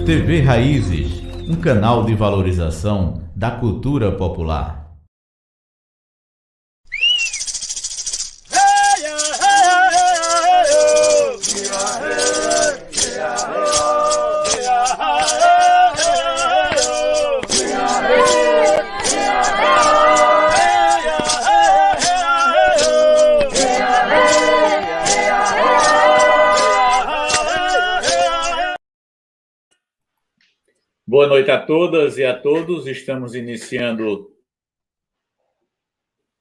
TV Raízes, um canal de valorização da cultura popular. Boa noite a todas e a todos. Estamos iniciando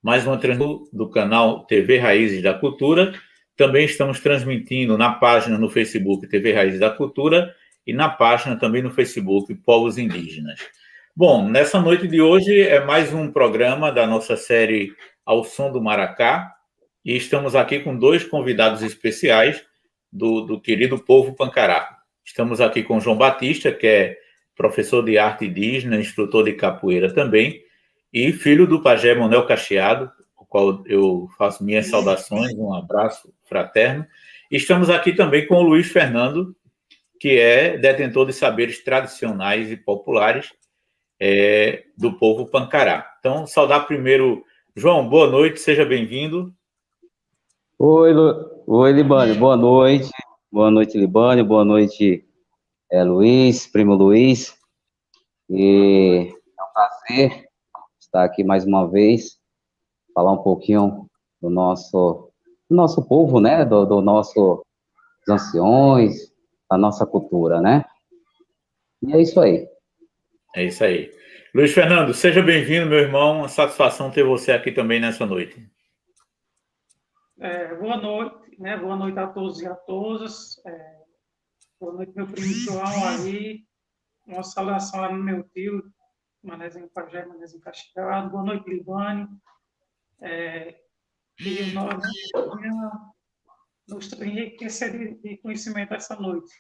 mais uma transmissão do canal TV Raízes da Cultura. Também estamos transmitindo na página no Facebook TV Raízes da Cultura e na página também no Facebook Povos Indígenas. Bom, nessa noite de hoje é mais um programa da nossa série Ao Som do Maracá e estamos aqui com dois convidados especiais do querido povo Pancará. Estamos aqui com João Batista, que é professor de arte indígena, instrutor de capoeira também, e filho do pajé Manuel Cacheado, ao qual eu faço minhas saudações, um abraço fraterno. E estamos aqui também com o Luiz Fernando, que é detentor de saberes tradicionais e populares do povo Pancará. Então, saudar primeiro... João, boa noite, seja bem-vindo. Oi, Libânio, boa noite. Boa noite, Libânio, boa noite, Luiz, primo Luiz, e é um prazer estar aqui mais uma vez, falar um pouquinho do nosso povo, né, do nosso, dos anciões, da nossa cultura, né, e é isso aí. É isso aí. Luiz Fernando, seja bem-vindo, meu irmão, uma satisfação ter você aqui também nessa noite. Boa noite, né, boa noite a todos e a todas. Boa noite, meu primo João aí. Uma saudação lá no meu tio, Manezinho Pajé, Manezinho Cacheado. Boa noite, Libânio. E nós nos enriquecer de conhecimento essa noite,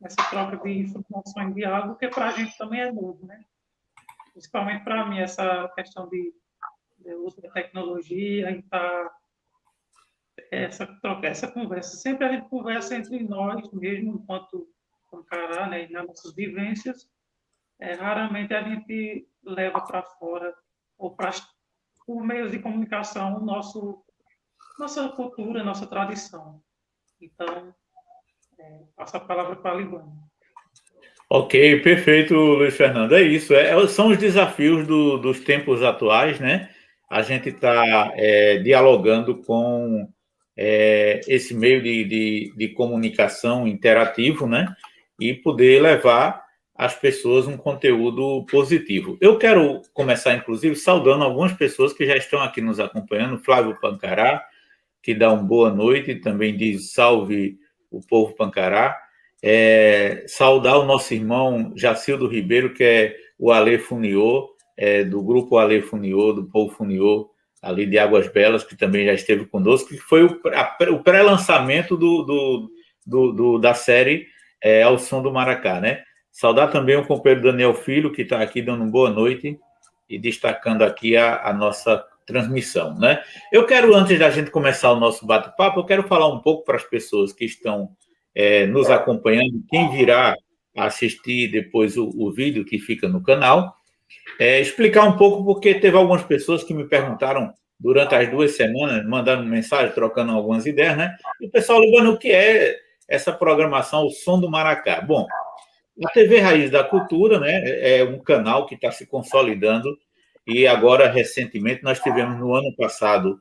nessa troca de informações de algo que para a gente também é novo, né? Principalmente para mim, essa questão de uso da tecnologia e essa troca, essa conversa. Sempre a gente conversa entre nós mesmo, enquanto Pancará, né, e nas nossas vivências. Raramente a gente leva para fora, ou por meios de comunicação, nossa cultura, nossa tradição. Então, passo a palavra para a Libânia. Ok, perfeito, Luiz Fernando. É isso, são os desafios dos tempos atuais, né? A gente está dialogando com esse meio de comunicação interativo, né? E poder levar às pessoas um conteúdo positivo. Eu quero começar, inclusive, saudando algumas pessoas que já estão aqui nos acompanhando. Flávio Pancará, que dá uma boa noite, também diz salve o povo Pancará. Saudar o nosso irmão Jacildo Ribeiro, que é o Alê Funiô, do grupo Alê Funiô, do povo Funiô, ali de Águas Belas, que também já esteve conosco, que foi o pré-lançamento da série Ao Som do Maracá, né? Saudar também o companheiro Daniel Filho, que está aqui dando uma boa noite e destacando aqui a nossa transmissão, né? Eu quero, antes da gente começar o nosso bate-papo, eu quero falar um pouco para as pessoas que estão nos acompanhando, quem virá assistir depois o vídeo que fica no canal, explicar um pouco, porque teve algumas pessoas que me perguntaram durante as 2 semanas, mandando mensagem, trocando algumas ideias, né? E o pessoal lembrando o que é essa programação, o Som do Maracá. Bom, a TV Raiz da Cultura, né, é um canal que está se consolidando e agora, recentemente, nós tivemos no ano passado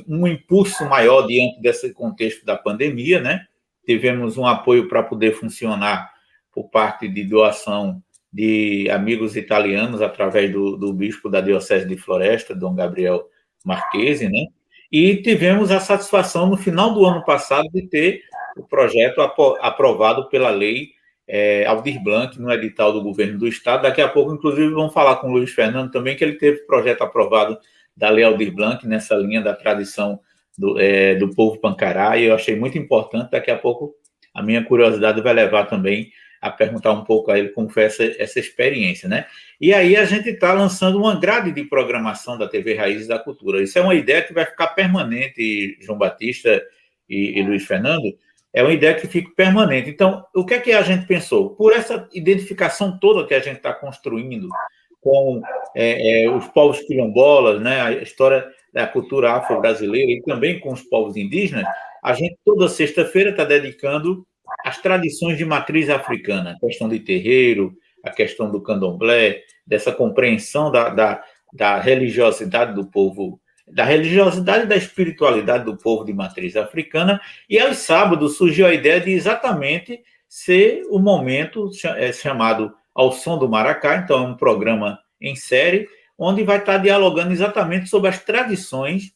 um impulso maior diante desse contexto da pandemia, né? Tivemos um apoio para poder funcionar por parte de doação de amigos italianos através do bispo da Diocese de Floresta, Dom Gabriel Marchesi, né? E tivemos a satisfação, no final do ano passado, de ter o projeto aprovado pela lei Aldir Blanc, no edital do governo do Estado. Daqui a pouco, inclusive, vamos falar com o Luiz Fernando também, que ele teve projeto aprovado da lei Aldir Blanc, nessa linha da tradição do povo Pancará, e eu achei muito importante. Daqui a pouco, a minha curiosidade vai levar também a perguntar um pouco a ele como foi essa experiência, né? E aí a gente está lançando uma grade de programação da TV Raízes da Cultura. Isso é uma ideia que vai ficar permanente, João Batista e Luiz Fernando, é uma ideia que fica permanente. Então, o que é que a gente pensou? Por essa identificação toda que a gente está construindo com os povos quilombolas, né, a história da cultura afro-brasileira e também com os povos indígenas, a gente toda sexta-feira está dedicando às tradições de matriz africana, a questão de terreiro, a questão do candomblé, dessa compreensão da religiosidade do povo, da religiosidade e da espiritualidade do povo de matriz africana, e aos sábados surgiu a ideia de exatamente ser o momento chamado Ao Som do Maracá, então é um programa em série, onde vai estar dialogando exatamente sobre as tradições,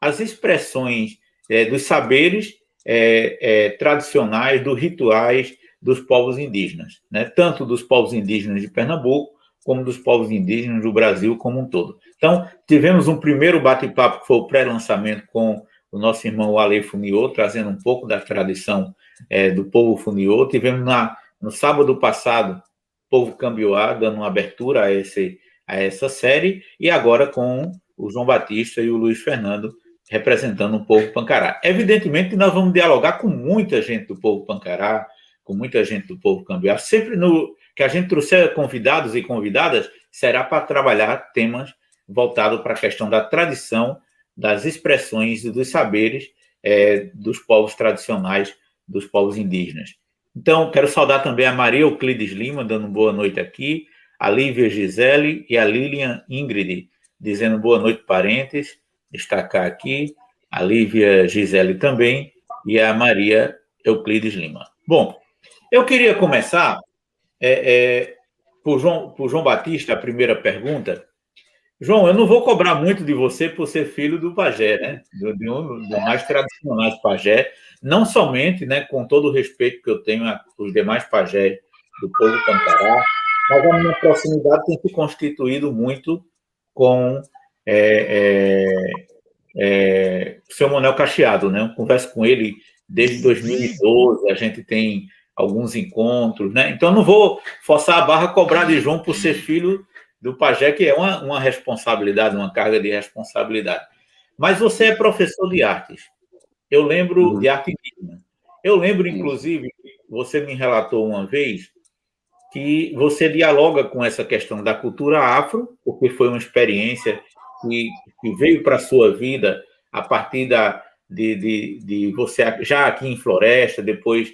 as expressões dos saberes tradicionais, dos rituais dos povos indígenas, né? Tanto dos povos indígenas de Pernambuco, como dos povos indígenas do Brasil como um todo. Então, tivemos um primeiro bate-papo, que foi o pré-lançamento com o nosso irmão Ale Funiô, trazendo um pouco da tradição do povo Funiô. Tivemos no sábado passado, o povo Cambioá, dando uma abertura a essa série, e agora com o João Batista e o Luiz Fernando, representando o povo Pancará. Evidentemente que nós vamos dialogar com muita gente do povo Pancará, com muita gente do povo Cambioá. Sempre que a gente trouxer convidados e convidadas, será para trabalhar temas voltados para a questão da tradição, das expressões e dos saberes dos povos tradicionais, dos povos indígenas. Então, quero saudar também a Maria Euclides Lima, dando boa noite aqui, a Lívia Gisele e a Lilian Ingrid, dizendo boa noite, parentes, destacar aqui, a Lívia Gisele também, e a Maria Euclides Lima. Bom, eu queria começar por João Batista, a primeira pergunta. João, eu não vou cobrar muito de você por ser filho do pajé, né? Do mais tradicionais pajé, não somente, né, com todo o respeito que eu tenho aos demais pajés do povo Pancará, mas a minha proximidade tem se constituído muito com o seu Manuel Cacheado, né? Eu converso com ele desde 2012, a gente tem alguns encontros, né? Então, não vou forçar a barra cobrar de João por ser filho do pajé, que é uma responsabilidade, uma carga de responsabilidade. Mas você é professor de artes. Eu lembro de arte indígena. Eu lembro, inclusive, que você me relatou uma vez que você dialoga com essa questão da cultura afro, porque foi uma experiência que veio para a sua vida a partir de você já aqui em Floresta, depois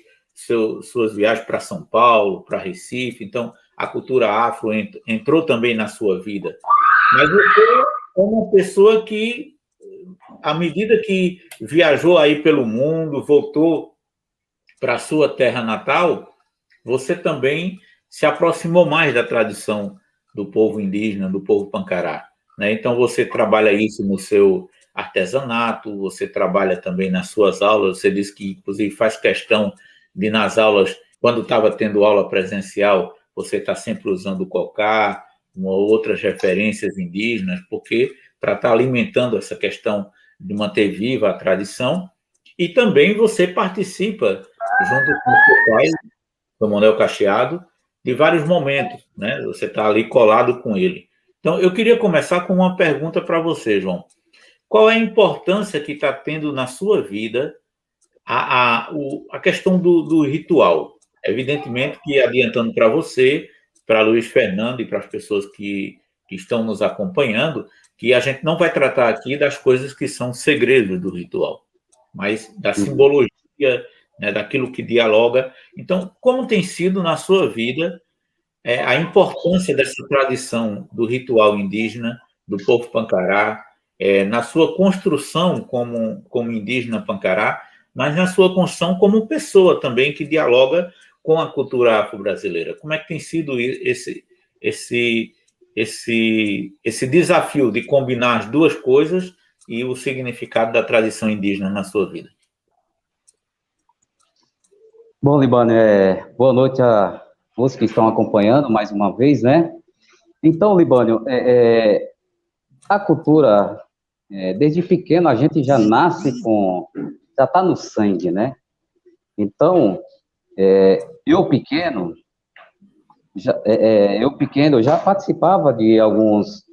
suas viagens para São Paulo, para Recife. Então, a cultura afro entrou também na sua vida. Mas você é uma pessoa que, à medida que viajou aí pelo mundo, voltou para a sua terra natal, você também se aproximou mais da tradição do povo indígena, do povo Pancará, né? Então, você trabalha isso no seu artesanato, você trabalha também nas suas aulas, você disse que, inclusive, faz questão de, nas aulas, quando estava tendo aula presencial, você está sempre usando o cocá, outras referências indígenas, porque para estar alimentando essa questão de manter viva a tradição, e também você participa, junto com o seu pai, o Manuel Cacheado, de vários momentos, né? Você está ali colado com ele. Então, eu queria começar com uma pergunta para você, João. Qual é a importância que está tendo na sua vida a questão do ritual? Evidentemente que, adiantando para você, para Luiz Fernando e para as pessoas que estão nos acompanhando, que a gente não vai tratar aqui das coisas que são segredos do ritual, mas da simbologia, né, daquilo que dialoga. Então, como tem sido na sua vida a importância dessa tradição do ritual indígena, do povo Pancará, na sua construção como indígena Pancará, mas na sua construção como pessoa também que dialoga com a cultura afro-brasileira? Como é que tem sido esse desafio de combinar as duas coisas e o significado da tradição indígena na sua vida? Bom, Libânio, boa noite a todos que estão acompanhando mais uma vez, né? Então, Libânio, a cultura, desde pequeno, a gente já nasce já está no sangue, né? Então, eu pequeno já participava de alguns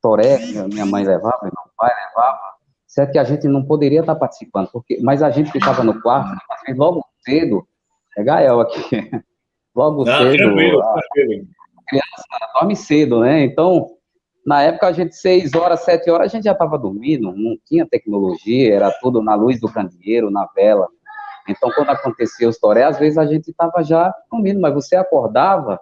toré que minha mãe levava, meu pai levava, certo que a gente não poderia estar participando, mas a gente ficava no quarto, logo cedo, Gael aqui, logo cedo, tranquilo. a criança dorme cedo, né? Então, na época, a gente, 6 horas, 7 horas, a gente já estava dormindo, não tinha tecnologia, era tudo na luz do candeeiro, na vela. Então, quando acontecia os toré, às vezes a gente estava já dormindo, mas você acordava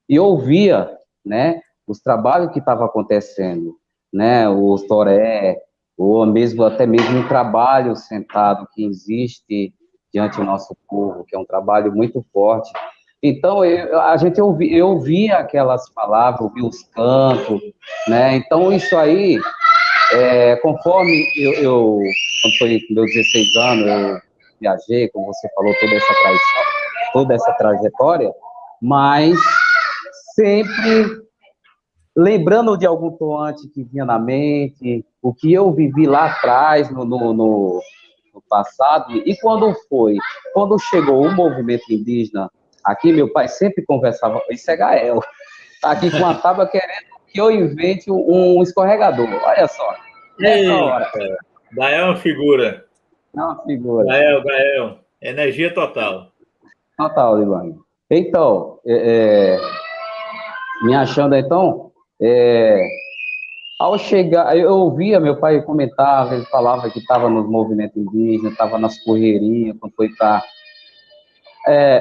e ouvia, né, os trabalhos que estavam acontecendo, né, os toré, ou mesmo, até mesmo um trabalho sentado que existe diante do nosso povo, que é um trabalho muito forte. Então, eu ouvia aquelas palavras, ouvia os cantos, né? Então, isso aí, conforme quando foi com meus 16 anos, eu viajei, como você falou, toda essa trajetória, mas sempre lembrando de algum toante que vinha na mente, o que eu vivi lá atrás, no passado, e quando chegou o movimento indígena, aqui meu pai sempre conversava, isso é Gael, tá aqui com a tábua querendo que eu invente um escorregador, olha só, nessa hora. Gael é uma figura. É uma figura. Gael, energia total. Total, Libani. Então, me achando, então, ao chegar, eu ouvia meu pai comentava, ele falava que estava nos movimentos indígenas, estava nas correrias, quando foi para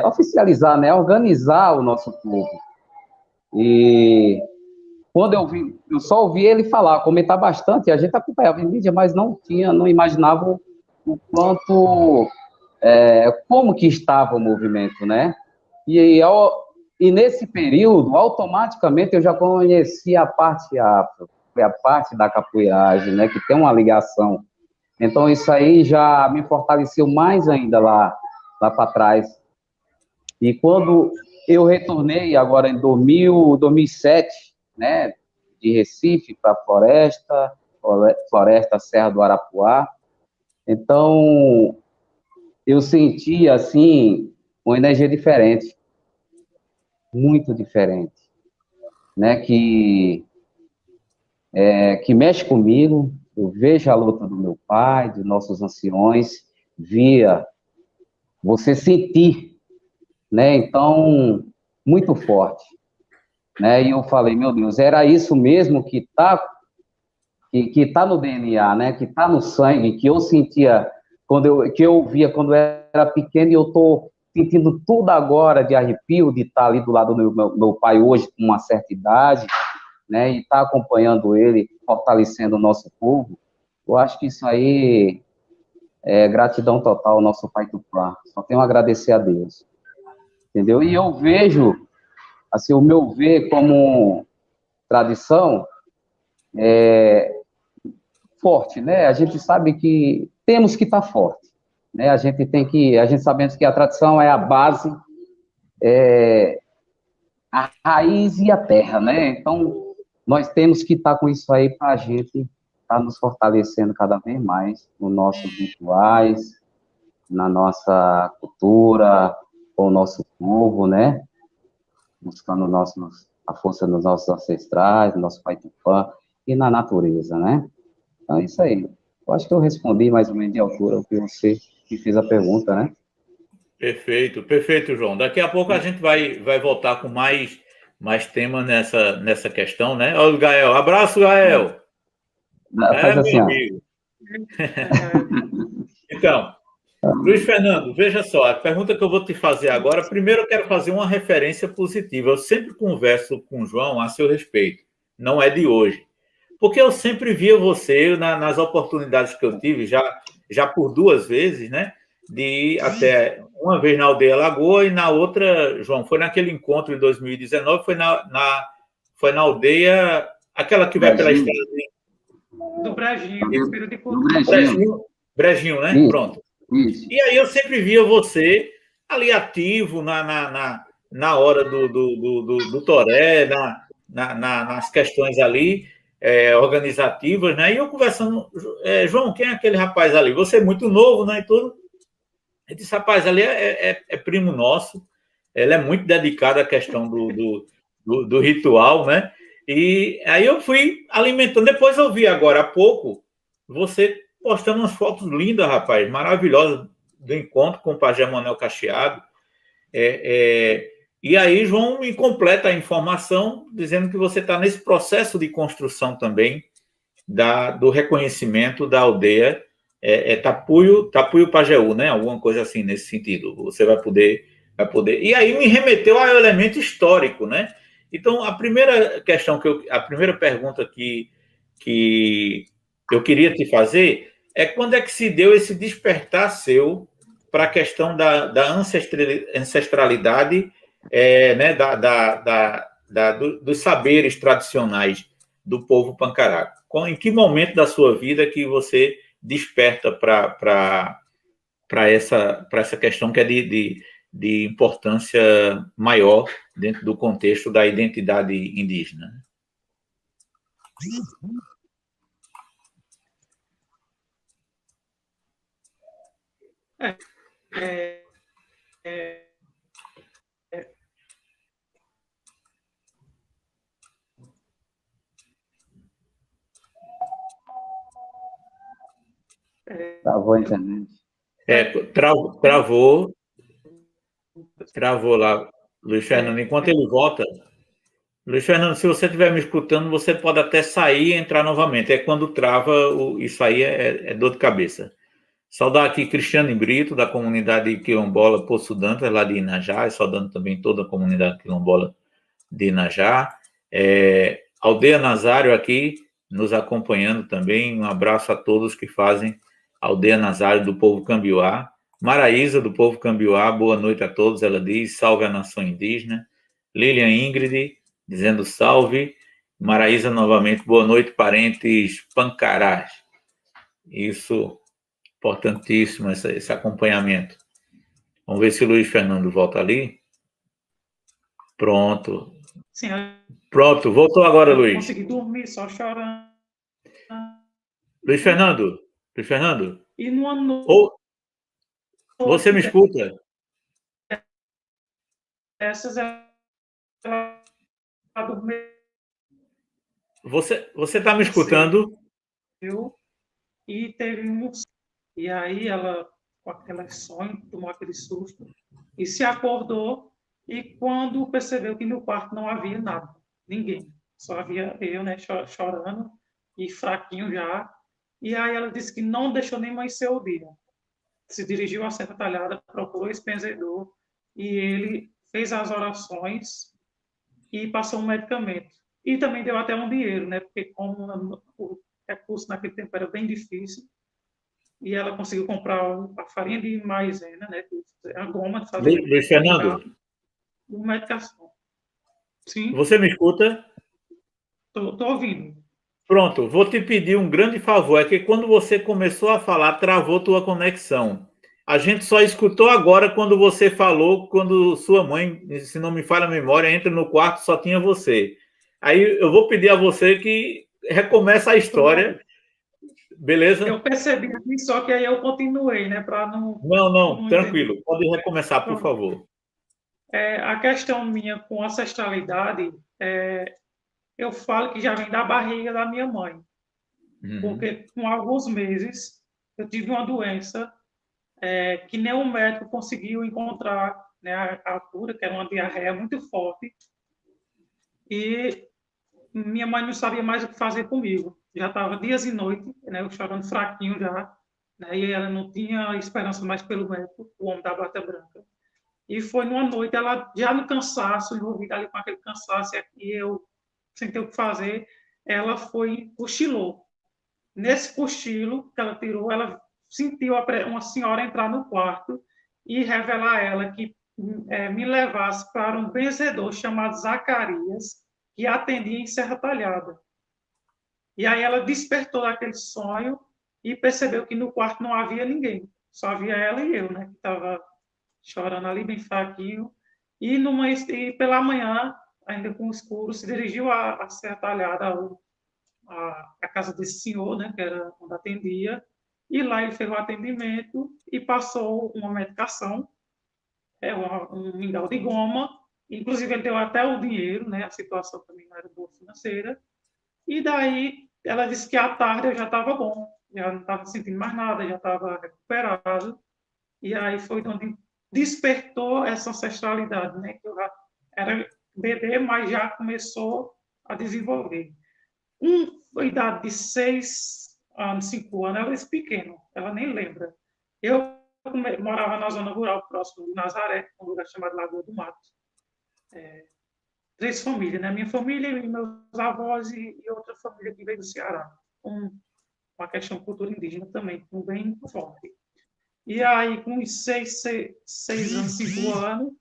oficializar, né, organizar o nosso povo. E quando eu só ouvi ele falar, comentar bastante, a gente acompanhava em mídia, mas não imaginava o quanto, como que estava o movimento, né? E nesse período, automaticamente, eu já conhecia a parte afro, foi a parte da capoeiragem, né, que tem uma ligação. Então, isso aí já me fortaleceu mais ainda lá para trás. E quando eu retornei, agora em 2007, né, de Recife para Floresta Serra do Arapuá, então, eu senti, assim, uma energia diferente, muito diferente, né, que mexe comigo. Eu vejo a luta do meu pai, de nossos anciões, você sentir, né, então, muito forte, né, e eu falei, meu Deus, era isso mesmo que tá no DNA, né, que tá no sangue, que eu sentia, que eu ouvia quando eu era pequeno, e eu tô sentindo tudo agora de arrepio, de estar ali do lado do meu pai hoje, com uma certa idade, né, e estar acompanhando ele, fortalecendo o nosso povo. Eu acho que isso aí é gratidão total ao nosso Pai Tupã. Só tenho a agradecer a Deus. Entendeu? E eu vejo, assim, o meu ver como tradição forte, né? A gente sabe que temos que estar forte, né? A gente sabemos que a tradição é a base, a raiz e a terra, né? Então, nós temos que estar com isso aí para a gente estar nos fortalecendo cada vez mais nos nossos rituais, na nossa cultura, com o nosso povo, né? Buscando a força dos nossos ancestrais, do nosso Pai Tupã, e na natureza, né? Então, é isso aí. Eu acho que eu respondi mais ou menos de altura o que você que fez a pergunta, né? Perfeito, João. Daqui a pouco a gente vai voltar com mais temas nessa questão, né? Olha o Gael. Abraço, Gael. Faz assim, meu ó. amigo. Então, Luiz Fernando, veja só, a pergunta que eu vou te fazer agora, primeiro eu quero fazer uma referência positiva. Eu sempre converso com o João a seu respeito, não é de hoje. Porque eu sempre via você, nas oportunidades que eu tive, já por 2 vezes, né? De ir até uma vez na Aldeia Lagoa e na outra, João, foi naquele encontro em 2019, foi na aldeia, aquela que vai pela estrada. Do Brejinho, Feira de Brejinho, né? Isso, Pronto. isso. E aí eu sempre via você ali ativo na hora do toré, nas questões ali organizativas, né? E eu conversando, João, quem é aquele rapaz ali? Você é muito novo, né? E tudo. Eu disse, rapaz, ali é primo nosso. Ele é muito dedicado à questão do ritual, né? E aí eu fui alimentando. Depois eu vi agora há pouco você postando umas fotos lindas, rapaz, maravilhosas, do encontro com o Pajé Manuel Cacheado. E aí, João me completa a informação, dizendo que você está nesse processo de construção também do reconhecimento da aldeia Tapuio Pajeú, né? Alguma coisa assim nesse sentido. Você vai poder. E aí me remeteu ao elemento histórico, né? Então, a primeira questão a primeira pergunta que eu queria te fazer é quando é que se deu esse despertar seu para a questão da ancestralidade, né? Dos saberes tradicionais do povo pancaraco. Em que momento da sua vida que você desperta para essa questão que é de importância maior dentro do contexto da identidade indígena? Travou a internet. Travou lá, Luiz Fernando. Enquanto ele volta, Luiz Fernando, se você estiver me escutando, você pode até sair e entrar novamente. Quando trava, isso aí é dor de cabeça. Saudar aqui Cristiano Brito, da comunidade quilombola Poço Dantas, lá de Inajá, e saudando também toda a comunidade quilombola de Inajá. Aldeia Nazário aqui, nos acompanhando também. Um abraço a todos que fazem Aldeia Nazário do povo Cambiuá. Maraísa, do povo Cambiuá, boa noite a todos, ela diz, salve a nação indígena. Lilian Ingrid, dizendo salve. Maraísa, novamente, boa noite, parentes pancarás. Isso, importantíssimo, esse acompanhamento. Vamos ver se o Luiz Fernando volta ali. Pronto. Sim, Pronto, voltou agora, Luiz. Consegui dormir só chorando. Luiz Fernando. E no ano você me escuta? Essas Você está me escutando? E teve e aí ela, com aquele sonho, tomou aquele susto e se acordou, e quando percebeu que no quarto não havia nada, ninguém, só havia eu, né, chorando e fraquinho já. E aí ela disse que não deixou nem amanhecer o dia. Se dirigiu à Serra Talhada, procurou esse benzedor e ele fez as orações e passou um medicamento. E também deu até um dinheiro, né? Porque como o recurso naquele tempo era bem difícil, e ela conseguiu comprar a farinha de maisena, né? A goma de fazer. Luiz Fernando? Uma medicação. Sim. Você me escuta? Estou ouvindo. Pronto, vou te pedir um grande favor, é que quando você começou a falar, travou tua conexão. A gente só escutou agora quando você falou, quando sua mãe, se não me falha a memória, entra no quarto, só tinha você. Aí eu vou pedir a você que recomece a história, beleza? Eu percebi, só que aí eu continuei, né, para não... Não, tranquilo, entender. Pode recomeçar, por favor. A questão minha com ancestralidade, eu falo que já vem da barriga da minha mãe, porque com alguns meses eu tive uma doença que nenhum médico conseguiu encontrar, né, a cura, que era uma diarreia muito forte, e minha mãe não sabia mais o que fazer comigo. Já estava dias e noites, né, eu chorando fraquinho já, né, e ela não tinha esperança mais pelo médico, o homem da bata branca. E foi numa noite, ela já no cansaço, envolvida ali com aquele cansaço, e eu sem ter o que fazer, ela cochilou. Nesse cochilo que ela tirou, ela sentiu uma senhora entrar no quarto e revelar a ela que me levasse para um benzedor chamado Zacarias, que atendia em Serra Talhada. E aí ela despertou daquele sonho e percebeu que no quarto não havia ninguém, só havia ela e eu, né, que estava chorando ali bem fraquinho. E pela manhã, ainda com o escuro, se dirigiu a Serra Talhada, a casa desse senhor, né, que era onde atendia, e lá ele fez o atendimento e passou uma medicação, um mingau de goma, inclusive ele deu até o dinheiro, né, a situação também não era boa financeira, e daí ela disse que à tarde eu já estava bom, já não estava sentindo mais nada, já estava recuperado. E aí foi onde despertou essa ancestralidade, né? Que eu já era bebê, mas já começou a desenvolver. Com a idade de 6 anos, 5 anos, ela é pequeno, ela nem lembra. Eu morava na zona rural, próximo de Nazaré, um lugar chamado Lagoa do Mato. 3 famílias, né? Minha família e meus avós e outra família que veio do Ceará. Uma questão de cultura indígena também, bem forte. E aí, com os 6 anos, 5 anos,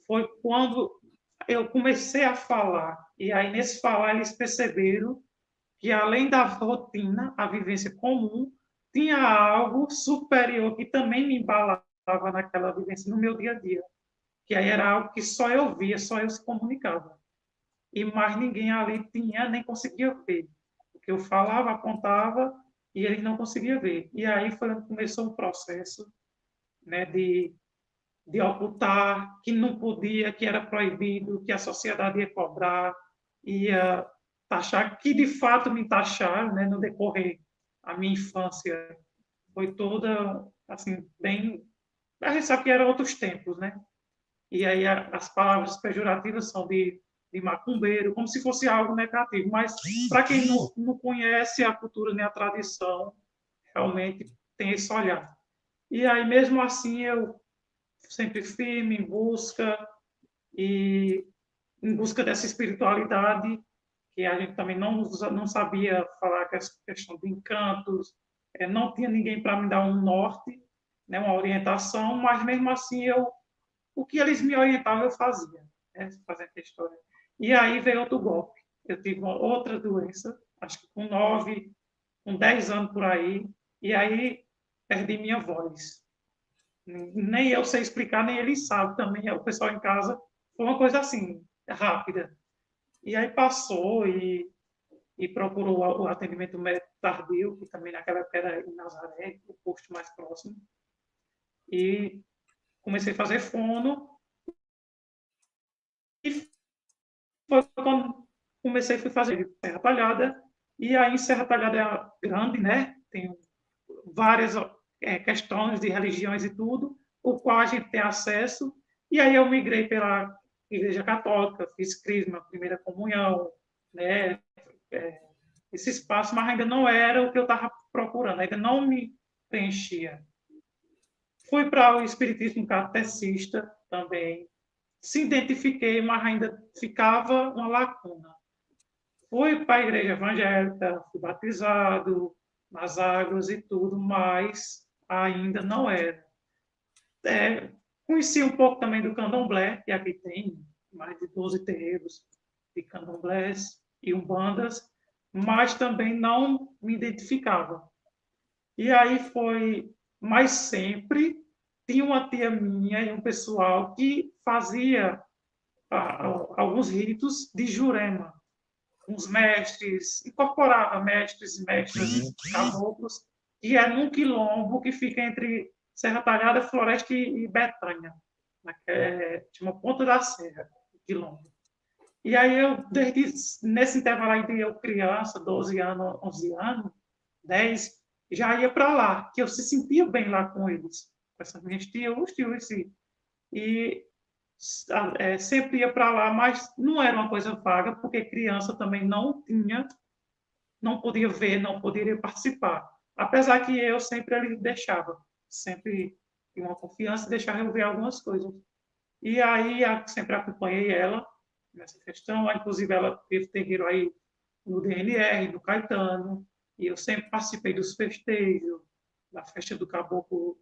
foi quando eu comecei a falar. E aí, nesse falar, eles perceberam que, além da rotina, a vivência comum, tinha algo superior que também me embalava naquela vivência, no meu dia a dia. Que aí era algo que só eu via, só eu se comunicava. E mais ninguém ali tinha, nem conseguia ver. Porque eu falava, apontava, e eles não conseguiam ver. E aí foi onde começou o processo, né, de ocultar, que não podia, que era proibido, que a sociedade ia cobrar, ia taxar, que de fato me taxaram, né, no decorrer da minha infância. Foi toda, assim, bem... A gente sabe que eram outros tempos, né? E aí as palavras pejorativas são de macumbeiro, como se fosse algo negativo. Mas, para quem não conhece a cultura nem a tradição, realmente tem esse olhar. E aí, mesmo assim, eu sempre firme e em busca dessa espiritualidade, que a gente também não sabia falar que essa questão de encantos, não tinha ninguém para me dar um norte, né, uma orientação, mas mesmo assim o que eles me orientavam eu fazia, né, fazendo a história. E aí veio outro golpe. Eu tive uma outra doença, acho que com 10 anos por aí, e aí perdi minha voz. Nem eu sei explicar, nem ele sabe também, o pessoal em casa. Foi uma coisa assim, rápida. E aí passou e procurou o atendimento médico tardio, que também naquela época era em Nazaré, o posto mais próximo. E comecei a fazer fono. E foi quando fui fazer Serra Talhada. E aí, Serra Talhada é grande, né? Tem várias questões de religiões e tudo, o qual a gente tem acesso. E aí eu migrei pela Igreja Católica, fiz crisma, primeira comunhão, né? Esse espaço, mas ainda não era o que eu estava procurando, ainda não me preenchia. Fui para o Espiritismo Catecista também, se identifiquei, mas ainda ficava uma lacuna. Fui para a Igreja Evangélica, fui batizado nas águas e tudo, mas ainda não era. Conheci um pouco também do candomblé, que aqui tem mais de 12 terreiros de candomblés e umbandas, mas também não me identificava. E aí foi, mas sempre tinha uma tia minha e um pessoal que fazia alguns ritos de Jurema, uns mestres, incorporava mestres e mestras caboclos, e é num quilombo que fica entre Serra Talhada, Floresta e Betânia, chama Ponta da Serra, quilombo. E aí nesse intervalo aí de eu criança, 12 anos, 11 anos, 10, já ia para lá, que eu se sentia bem lá com eles, com essas minhas tias, os tios, e sempre ia para lá, mas não era uma coisa vaga, porque criança também não podia ver, não poderia participar. Apesar que eu sempre ele deixava, sempre tinha uma confiança e deixava eu ver algumas coisas. E aí sempre acompanhei ela nessa questão, inclusive ela teve terreiro aí no DNR, no Caetano, e eu sempre participei dos festejos, da festa do caboclo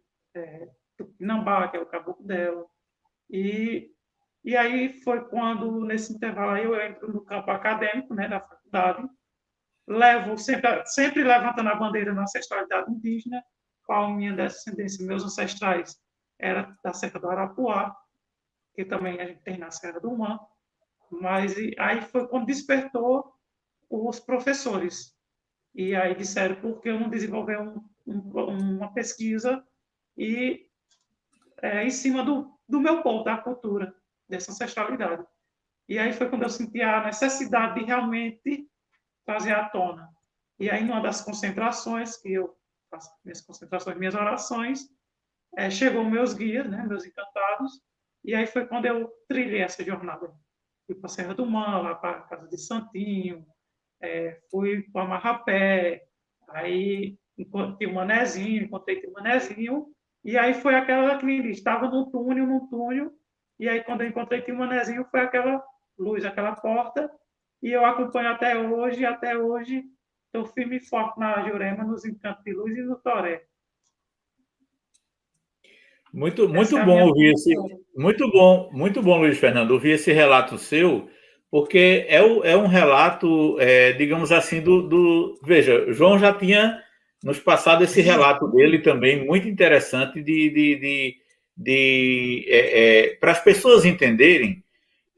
do Pinambá, que é o caboclo dela. E aí foi quando, nesse intervalo aí, eu entro no campo acadêmico, né, da faculdade, levo sempre levantando a bandeira da ancestralidade indígena, qual minha descendência, meus ancestrais era da Serra do Arapuá, que também a gente tem na Serra do Umã, mas aí foi quando despertou os professores. E aí disseram por que eu não desenvolver uma pesquisa em cima do meu povo, da cultura, dessa ancestralidade. E aí foi quando eu senti a necessidade de realmente trazer à tona. E aí, numa das concentrações que eu faço minhas concentrações, minhas orações, chegou meus guias, né, meus encantados, e aí foi quando eu trilhei essa jornada. Fui para a Serra do Mar, lá para a casa de Santinho, fui para Marrapé, aí encontrei o Manezinho, e aí foi aquela que estava no túnel, e aí quando eu encontrei o Manezinho, foi aquela luz, aquela porta, e eu acompanho até hoje, estou firme e forte na Jurema, nos Encantos de Luz e no Toré. Muito bom ouvir esse, muito bom, Luiz Fernando, ouvir esse relato seu, porque é um relato, digamos assim, veja, João já tinha nos passado esse relato dele também, muito interessante, para as pessoas entenderem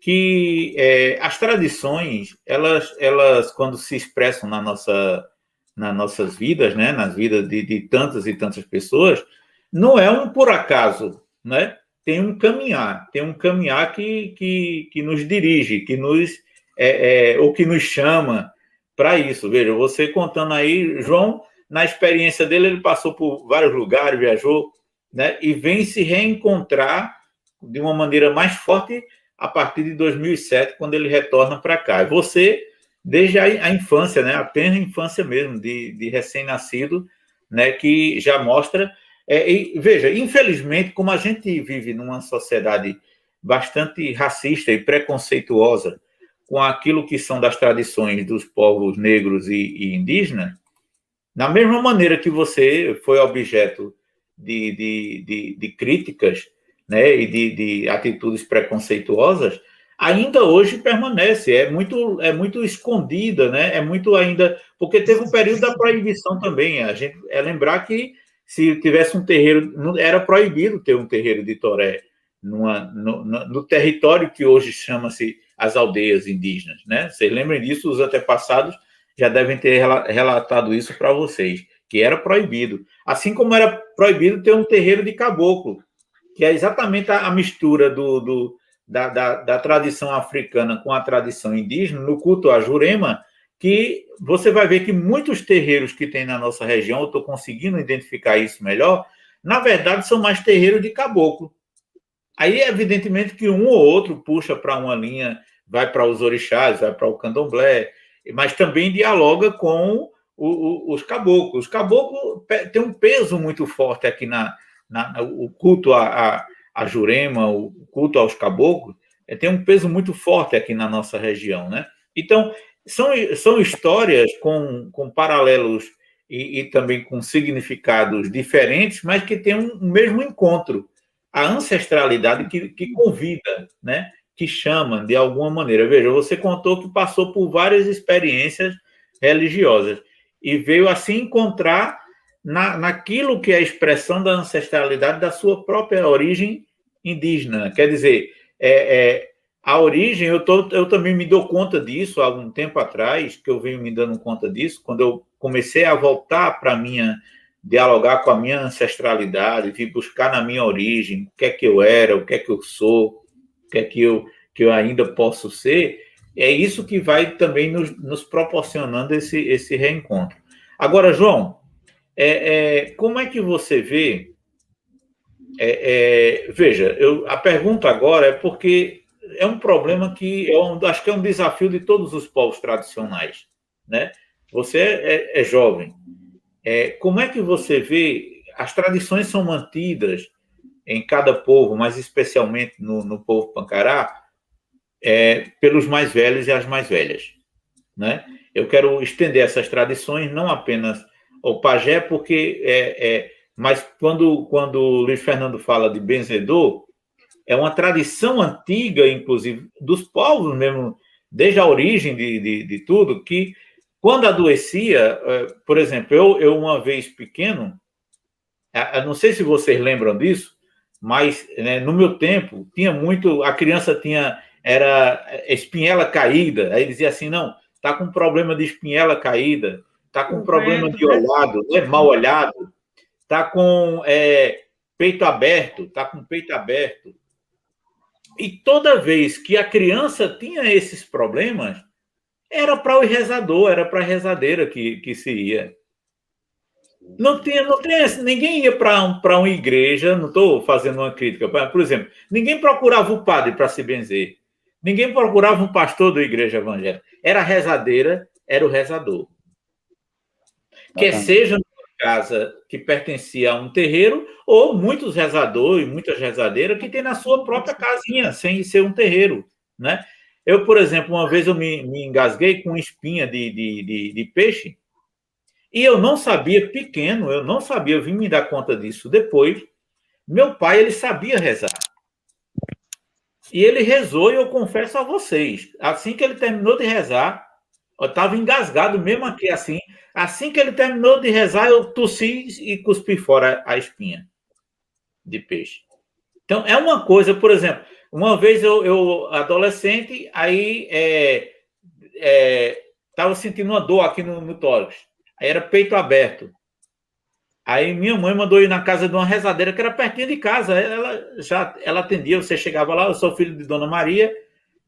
que as tradições, elas quando se expressam nas nossas vidas, né, nas vidas de tantas e tantas pessoas, não é um por acaso, né? Tem um caminhar que nos dirige, que nos ou que nos chama para isso. Veja, você contando aí, João, na experiência dele, ele passou por vários lugares, viajou, né? E vem se reencontrar de uma maneira mais forte a partir de 2007, quando ele retorna para cá. E você, desde a infância, né? Apenas a infância mesmo, de recém-nascido, né? Que já mostra. E, veja, infelizmente, como a gente vive numa sociedade bastante racista e preconceituosa com aquilo que são das tradições dos povos negros e indígenas, da mesma maneira que você foi objeto de críticas, né, e de atitudes preconceituosas, ainda hoje permanece, é muito escondida, né, é muito ainda, porque teve um período da proibição também, a gente lembrar que se tivesse um terreiro, era proibido ter um terreiro de Toré no território que hoje chama-se as aldeias indígenas, né? Vocês lembram disso? Os antepassados já devem ter relatado isso para vocês, que era proibido. Assim como era proibido ter um terreiro de caboclo, que é exatamente a mistura da tradição africana com a tradição indígena, no culto à Jurema, que você vai ver que muitos terreiros que tem na nossa região, eu estou conseguindo identificar isso melhor, na verdade são mais terreiros de caboclo. Aí, evidentemente, que um ou outro puxa para uma linha, vai para os orixás, vai para o candomblé, mas também dialoga com os caboclos. Os caboclos têm um peso muito forte aqui o culto à Jurema, o culto aos caboclos, tem um peso muito forte aqui na nossa região, né? Então, são histórias com paralelos e também com significados diferentes, mas que têm um mesmo encontro. A ancestralidade que convida, né? Que chama de alguma maneira. Veja, você contou que passou por várias experiências religiosas e veio assim encontrar naquilo que é a expressão da ancestralidade da sua própria origem indígena. Quer dizer, a origem, eu também me dou conta disso há algum tempo atrás, que eu venho me dando conta disso, quando eu comecei a voltar para dialogar com a minha ancestralidade, vir buscar na minha origem o que é que eu era, o que é que eu sou, o que é que eu ainda posso ser, é isso que vai também nos proporcionando esse reencontro. Agora, João, como é que você vê... veja, a pergunta agora é porque é um problema que acho que é um desafio de todos os povos tradicionais, né? Você é jovem. Como é que você vê as tradições são mantidas em cada povo, mas especialmente no povo Pancará, pelos mais velhos e as mais velhas, né? Eu quero estender essas tradições não apenas ao pajé, porque mas quando o Luiz Fernando fala de benzedor, é uma tradição antiga, inclusive, dos povos mesmo, desde a origem de tudo, que quando adoecia, por exemplo, eu uma vez pequeno, eu não sei se vocês lembram disso, mas né, no meu tempo tinha muito, a criança era espinhela caída, aí dizia assim, não, está com problema de espinhela caída, está com problema de olhado, né, mal olhado, está com peito aberto, está com peito aberto. E toda vez que a criança tinha esses problemas, era para o rezador, era para a rezadeira que se ia. Ninguém ia para uma igreja, não estou fazendo uma crítica, por exemplo, ninguém procurava o padre para se benzer, ninguém procurava um pastor da igreja evangélica, era a rezadeira, era o rezador. Quer seja numa casa que pertencia a um terreiro, ou muitos rezadores, muitas rezadeiras que tem na sua própria casinha, sem ser um terreiro, né? Eu, por exemplo, uma vez eu me engasguei com espinha de peixe, e eu não sabia, pequeno, eu não sabia, eu vim me dar conta disso depois. Meu pai, ele sabia rezar. E ele rezou, e eu confesso a vocês, assim que ele terminou de rezar, eu estava engasgado mesmo aqui, assim que ele terminou de rezar, eu tossi e cuspi fora a espinha de peixe. Então, é uma coisa, por exemplo, uma vez eu adolescente, aí estava sentindo uma dor aqui no tórax. Aí era peito aberto. Aí minha mãe mandou ir na casa de uma rezadeira que era pertinho de casa. Ela atendia, você chegava lá, eu sou filho de Dona Maria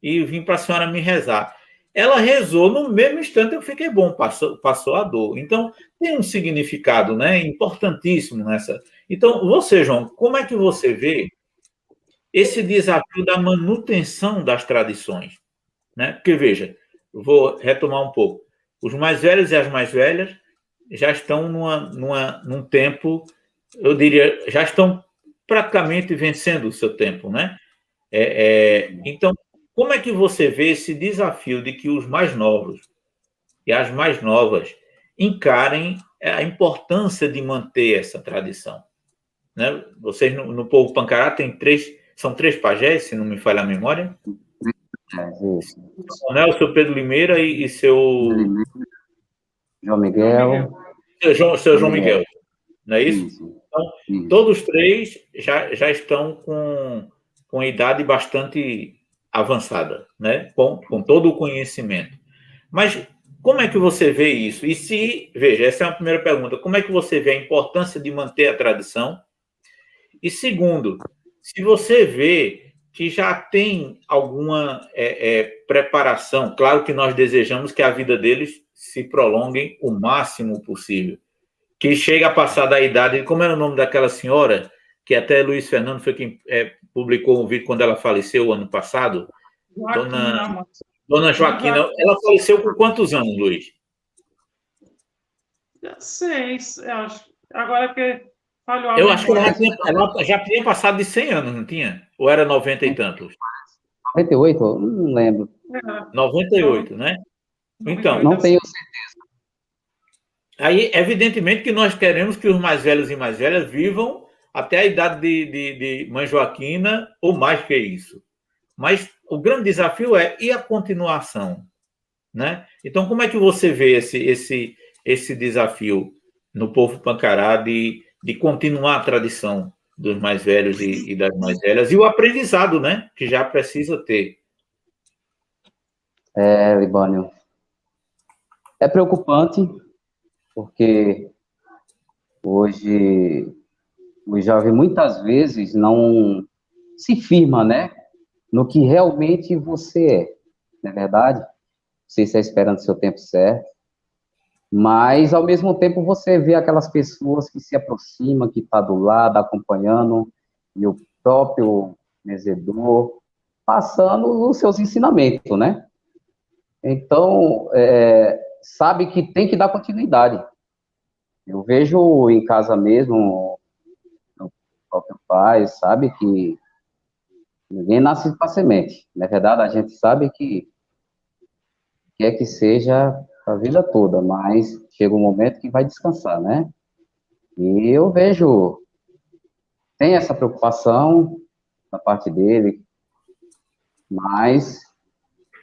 e vim para a senhora me rezar. Ela rezou, no mesmo instante eu fiquei bom, passou a dor. Então, tem um significado, né, importantíssimo nessa. Então, você, João, como é que você vê esse desafio da manutenção das tradições? Né? Porque, veja, vou retomar um pouco. Os mais velhos e as mais velhas já estão num tempo, eu diria, já estão praticamente vencendo o seu tempo, né? Então, como é que você vê esse desafio de que os mais novos e as mais novas encarem a importância de manter essa tradição? Né? Vocês, no povo Pancará, são 3 pajés, se não me falha a memória? Isso. O seu Pedro Limeira e seu... João Miguel. Seu João Miguel, não é isso? Isso. Então, Isso. todos 3 já estão com idade bastante avançada, né? Com todo o conhecimento. Mas como é que você vê isso? Veja, essa é a primeira pergunta. Como é que você vê a importância de manter a tradição? E segundo, se você vê que já tem alguma preparação, claro que nós desejamos que a vida deles se prolongue o máximo possível, que chegue a passar da idade, como era o nome daquela senhora, que até Luiz Fernando foi quem publicou um vídeo quando ela faleceu ano passado, Dona Joaquina, ela faleceu com quantos anos, Luiz? 6, eu acho. Agora que falhou a Eu acho que memória. ela já tinha passado de 100 anos, não tinha? Ou era 90 e tantos? 98? Não lembro. 98, né? Então, Não tenho aí, evidentemente que nós queremos que os mais velhos e mais velhas vivam até a idade de Mãe Joaquina, ou mais que isso. Mas o grande desafio e a continuação, né? Então, como é que você vê esse desafio no povo Pancará de continuar a tradição dos mais velhos e das mais velhas, e o aprendizado, né? Que já precisa ter. Libânio. É preocupante, porque hoje o jovem muitas vezes não se firma, né, no que realmente você é, não é verdade? Você está esperando o seu tempo certo, mas ao mesmo tempo você vê aquelas pessoas que se aproximam, que está do lado, acompanhando, e o próprio mezedor passando os seus ensinamentos, né? Então, sabe que tem que dar continuidade. Eu vejo em casa mesmo, o próprio pai, sabe que ninguém nasce para semente. Na verdade, a gente sabe que quer que seja a vida toda, mas chega um momento que vai descansar, né? E eu vejo, tem essa preocupação da parte dele, mas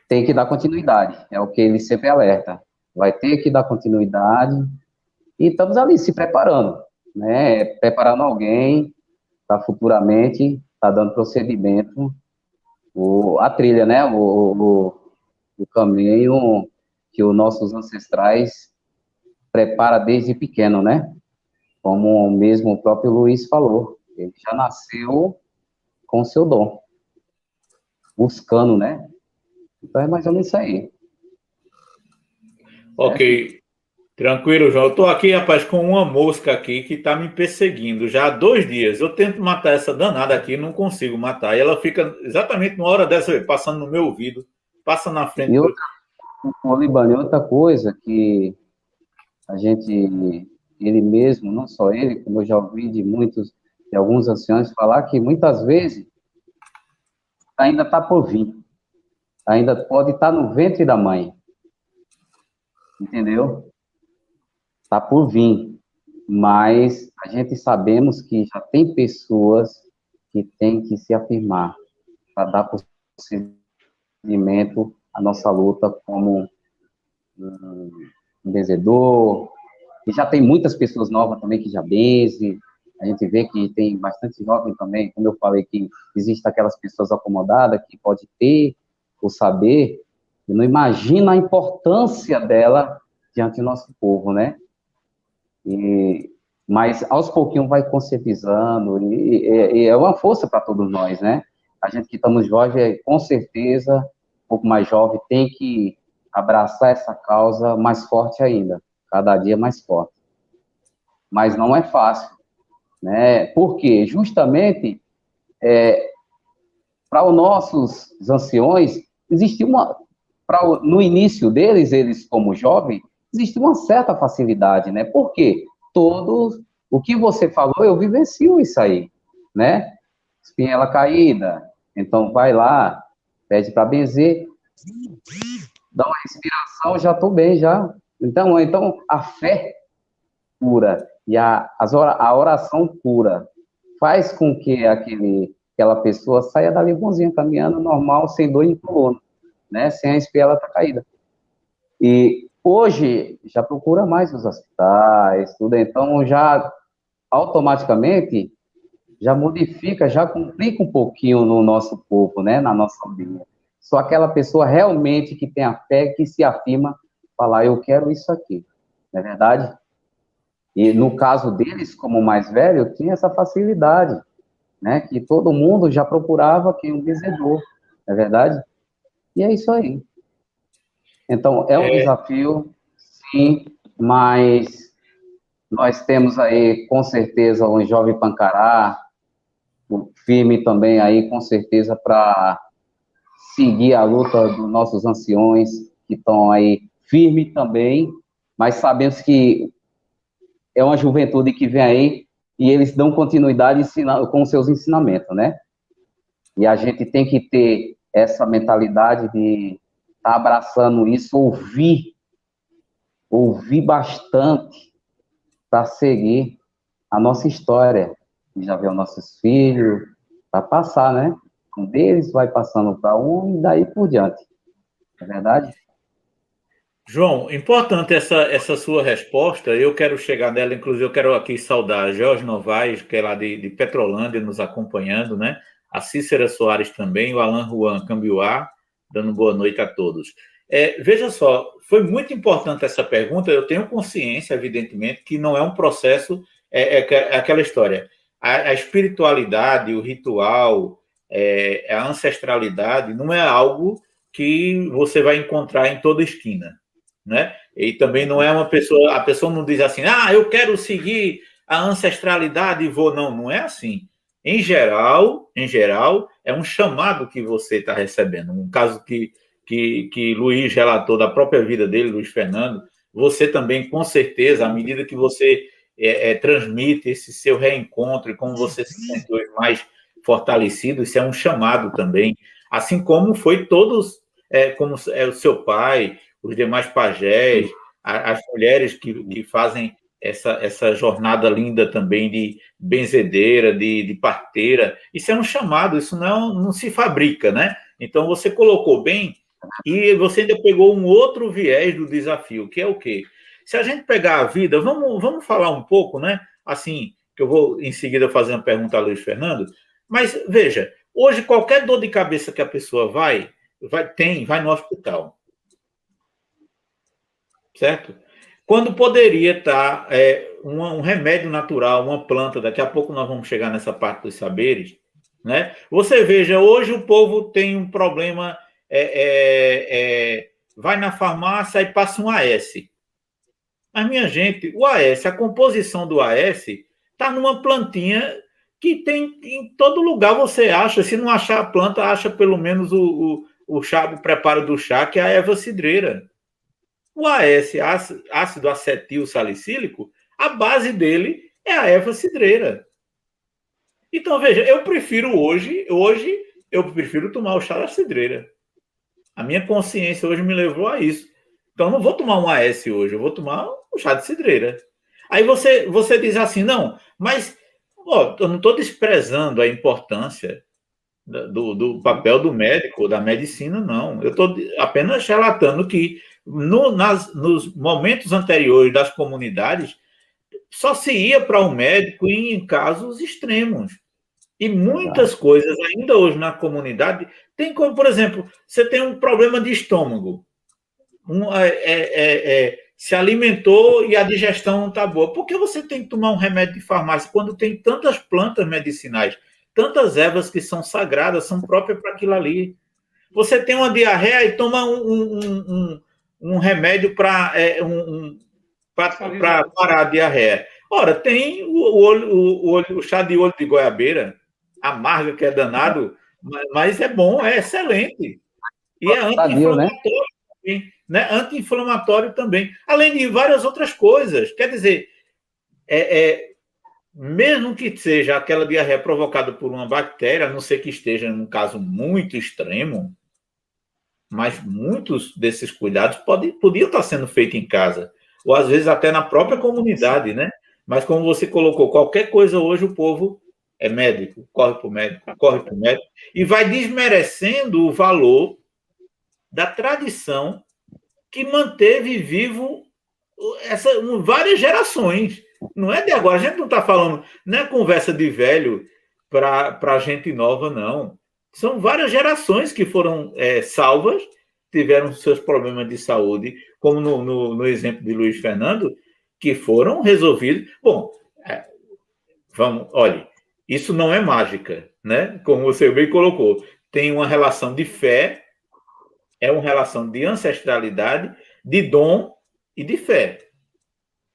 tem que dar continuidade, é o que ele sempre alerta. Vai ter que dar continuidade e estamos ali se preparando, né? Preparando alguém para futuramente estar dando procedimento, a trilha, né? O caminho que os nossos ancestrais prepara desde pequeno, né? Como mesmo o próprio Luiz falou, ele já nasceu com o seu dom, buscando, né? Então é mais ou menos isso aí. Ok. Tranquilo, João. Eu estou aqui, rapaz, com uma mosca aqui que está me perseguindo já há 2 dias. Eu tento matar essa danada aqui, não consigo matar. E ela fica exatamente numa hora dessa, passando no meu ouvido, passa na frente E do... ô, Libânio, outra coisa que a gente, ele mesmo, não só ele, como eu já ouvi de alguns anciãos falar que muitas vezes ainda está por vir, ainda pode estar no ventre da mãe, entendeu? Está por vir, mas a gente sabemos que já tem pessoas que têm que se afirmar para dar prosseguimento à nossa luta como um benzedor, e já tem muitas pessoas novas também que já benzem, a gente vê que tem bastante jovem também, como eu falei, que existem aquelas pessoas acomodadas que pode ter o saber, e não imagina a importância dela diante do nosso povo, né? Mas aos pouquinhos vai conscientizando, e é uma força para todos nós, né? A gente que estamos jovens, com certeza, um pouco mais jovem, tem que abraçar essa causa mais forte ainda, cada dia mais forte. Mas não é fácil, né? Porque justamente para os nossos anciões existe no início deles, eles como jovens, existe uma certa facilidade, né? Porque o que você falou, eu vivencio isso aí, né? Espinhela caída, então vai lá, pede para benzer, dá uma respiração, já estou bem, já. Então a fé cura e a oração cura faz com que aquela pessoa saia dali bonzinha, caminhando normal, sem dor em coluna, né? Sem a espinhela estar caída. E hoje já procura mais os hospitais, tudo, então já automaticamente já modifica, já complica um pouquinho no nosso corpo, né? Na nossa vida. Só aquela pessoa realmente que tem a fé, que se afirma, falar, eu quero isso aqui, não é verdade? E no caso deles, como mais velho, tinha essa facilidade, né? Que todo mundo já procurava quem um benzedor, não é verdade? E é isso aí. Então, é um desafio, sim, mas nós temos aí, com certeza, um jovem Pancará, firme também aí, com certeza, para seguir a luta dos nossos anciões, que estão aí firme também, mas sabemos que é uma juventude que vem aí e eles dão continuidade com seus ensinamentos, né? E a gente tem que ter essa mentalidade de estar abraçando isso, ouvir bastante para seguir a nossa história. E já vê os nossos filhos, para passar, né? Um deles vai passando para um e daí por diante. Não é verdade? João, importante essa sua resposta. Eu quero chegar nela, inclusive eu quero aqui saudar Jorge Novaes, que é lá de Petrolândia, nos acompanhando, né? A Cícera Soares também, o Alan Juan Cambiuá, dando boa noite a todos. Veja só, foi muito importante essa pergunta. Eu tenho consciência, evidentemente, que não é um processo, é aquela história. A espiritualidade, o ritual, a ancestralidade, não é algo que você vai encontrar em toda esquina, né? E também não é uma pessoa, a pessoa não diz assim, eu quero seguir a ancestralidade e vou, não é assim. Em geral, é um chamado que você está recebendo. Um caso que Luiz relatou da própria vida dele, Luiz Fernando, você também, com certeza, à medida que você transmite esse seu reencontro e como você se sente hoje mais fortalecido, isso é um chamado também. Assim como foi todos, como é o seu pai, os demais pajés, as mulheres que fazem essa jornada linda também de benzedeira, de parteira. Isso é um chamado, isso não se fabrica, né? Então, você colocou bem e você ainda pegou um outro viés do desafio, que é o quê? Se a gente pegar a vida, vamos falar um pouco, né? Assim, que eu vou em seguida fazer uma pergunta a Luiz Fernando, mas veja, hoje qualquer dor de cabeça que a pessoa vai no hospital, certo? Quando poderia estar um remédio natural, uma planta, daqui a pouco nós vamos chegar nessa parte dos saberes, né? Você veja, hoje o povo tem um problema, vai na farmácia e passa um AS. Mas, minha gente, o AS, a composição do AS está numa plantinha que tem em todo lugar, você acha. Se não achar a planta, acha pelo menos o chá, o preparo do chá, que é a erva cidreira. O AS, ácido acetil salicílico, a base dele é a erva cidreira. Então, veja, eu prefiro hoje eu prefiro tomar o chá da cidreira. A minha consciência hoje me levou a isso. Então, eu não vou tomar um AS hoje, eu vou tomar um chá de cidreira. Aí você diz assim, não, mas eu não estou desprezando a importância do papel do médico, da medicina, não. Eu estou apenas relatando que nos momentos anteriores das comunidades só se ia para o médico em casos extremos. E muitas coisas ainda hoje na comunidade tem como, por exemplo, você tem um problema de estômago, se alimentou e a digestão não está boa. Por que você tem que tomar um remédio de farmácia quando tem tantas plantas medicinais, tantas ervas que são sagradas, são próprias para aquilo ali? Você tem uma diarreia e toma um remédio para parar a diarreia. Ora, tem o chá de olho de goiabeira, amarga, que é danado, mas é bom, é excelente. E é anti-inflamatório, né? Anti-inflamatório também. Além de várias outras coisas. Quer dizer, mesmo que seja aquela diarreia provocada por uma bactéria, a não ser que esteja num caso muito extremo, mas muitos desses cuidados podiam estar sendo feitos em casa, ou às vezes até na própria comunidade, né? Mas como você colocou, qualquer coisa hoje o povo é médico, corre para o médico, e vai desmerecendo o valor da tradição que manteve vivo várias gerações. Não é de agora, a gente não está falando, não é conversa de velho para gente nova, não. São várias gerações que foram salvas, tiveram seus problemas de saúde, como no exemplo de Luiz Fernando, que foram resolvidos. Bom, olha, isso não é mágica, né? Como você bem colocou. Tem uma relação de fé, é uma relação de ancestralidade, de dom e de fé.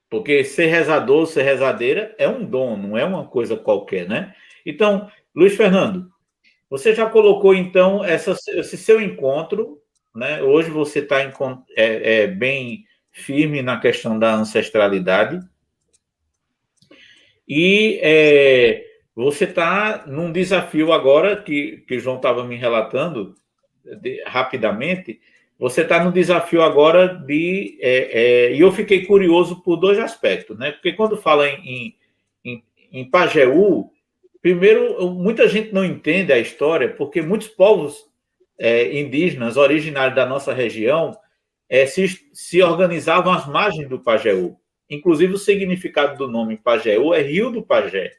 Porque ser rezador, ser rezadeira é um dom, não é uma coisa qualquer, né? Então, Luiz Fernando, você já colocou, então, esse seu encontro, né? Hoje você está bem firme na questão da ancestralidade e você está num desafio agora, que o João estava me relatando rapidamente, você está no desafio agora e eu fiquei curioso por dois aspectos, né? Porque quando fala em Pajeú, primeiro, muita gente não entende a história, porque muitos povos indígenas originários da nossa região se organizavam às margens do Pajeú. Inclusive, o significado do nome Pajeú é Rio do Pajé,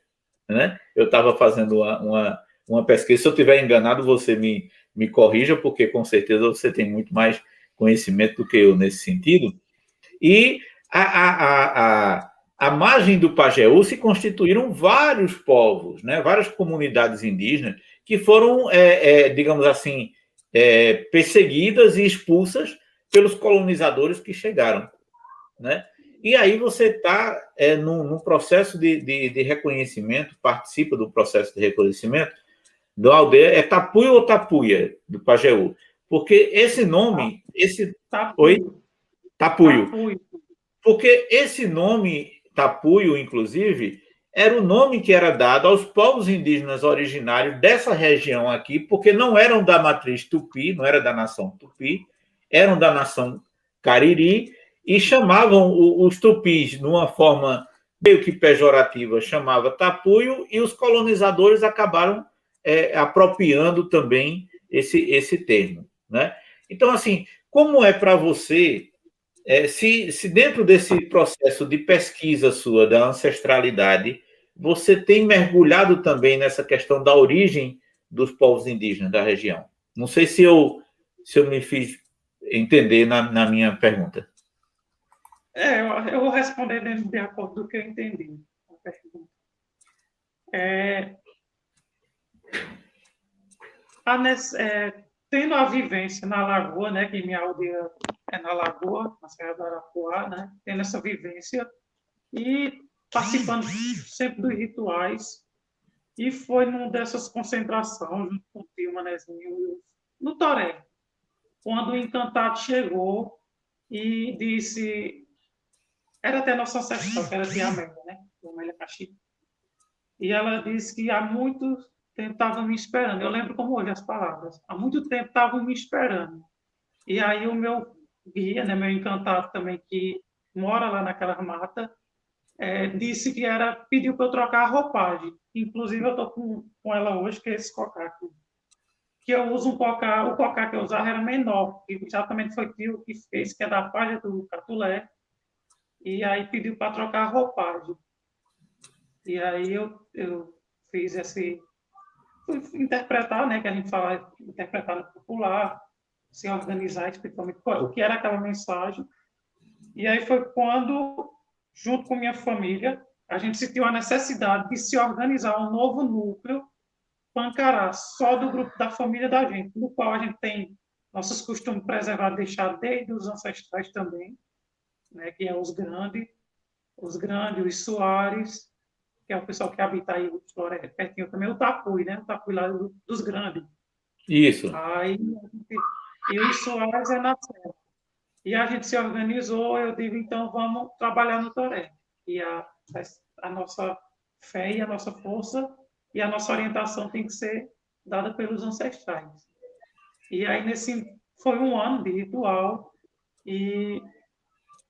né? Eu estava fazendo uma pesquisa, se eu estiver enganado, você me corrija, porque com certeza você tem muito mais conhecimento do que eu nesse sentido. E a margem do Pajeú se constituíram vários povos, né? Várias comunidades indígenas que foram, digamos assim, perseguidas e expulsas pelos colonizadores que chegaram, né? E aí você está num processo de reconhecimento, participa do processo de reconhecimento da aldeia. É Tapuio ou Tapuia, do Pajeú? Porque esse nome... Oi? Tapuio. Porque esse nome, Tapuio, inclusive, era o nome que era dado aos povos indígenas originários dessa região aqui, porque não eram da matriz Tupi, não era da nação Tupi, eram da nação Cariri, e chamavam os tupis, numa forma meio que pejorativa, chamava Tapuio, e os colonizadores acabaram apropriando também esse termo, né? Então, assim, como é para você, se dentro desse processo de pesquisa sua, da ancestralidade, você tem mergulhado também nessa questão da origem dos povos indígenas da região? Não sei se eu me fiz entender na minha pergunta. Eu vou responder de acordo com o que eu entendi a pergunta. Tendo a vivência na Lagoa, né, que minha aldeia na Lagoa, na Serra do Arapuá, né? Tendo essa vivência e participando sempre dos rituais. E foi numa dessas concentrações, junto com o tio Manezinho, no Toré, quando o encantado chegou e disse, era até nossa ancestral, que era a tia Amélia, né? Amélia Caxias. E ela disse que há muito tempo estavam me esperando. Eu lembro como hoje as palavras. Há muito tempo estavam me esperando. E aí o meu guia, né, meu encantado também, que mora lá naquela mata, disse que pediu para eu trocar a roupagem. Inclusive, eu estou com ela hoje, que é esse cocá aqui. Que eu uso um cocá, o cocá que eu usava era menor, que exatamente foi o tio que fez, que é da palha do catulé, e aí pediu para trocar a roupagem. E aí eu fiz fui interpretar, né, que a gente fala, interpretar no popular, se organizar, especialmente o que era aquela mensagem. E aí foi quando, junto com minha família, a gente sentiu a necessidade de se organizar um novo núcleo Pancará, só do grupo da família da gente, no qual a gente tem nossos costumes preservados, deixados desde os ancestrais também, né, que é os Soares, que é o pessoal que habita aí pertinho também, o Tapui, né, o Tapui lá dos Grandes. Isso. Aí, e os Soares é na Serra. E a gente se organizou, eu digo, então vamos trabalhar no Toré. E a nossa fé e a nossa força e a nossa orientação tem que ser dada pelos ancestrais. E aí, foi um ano de ritual, e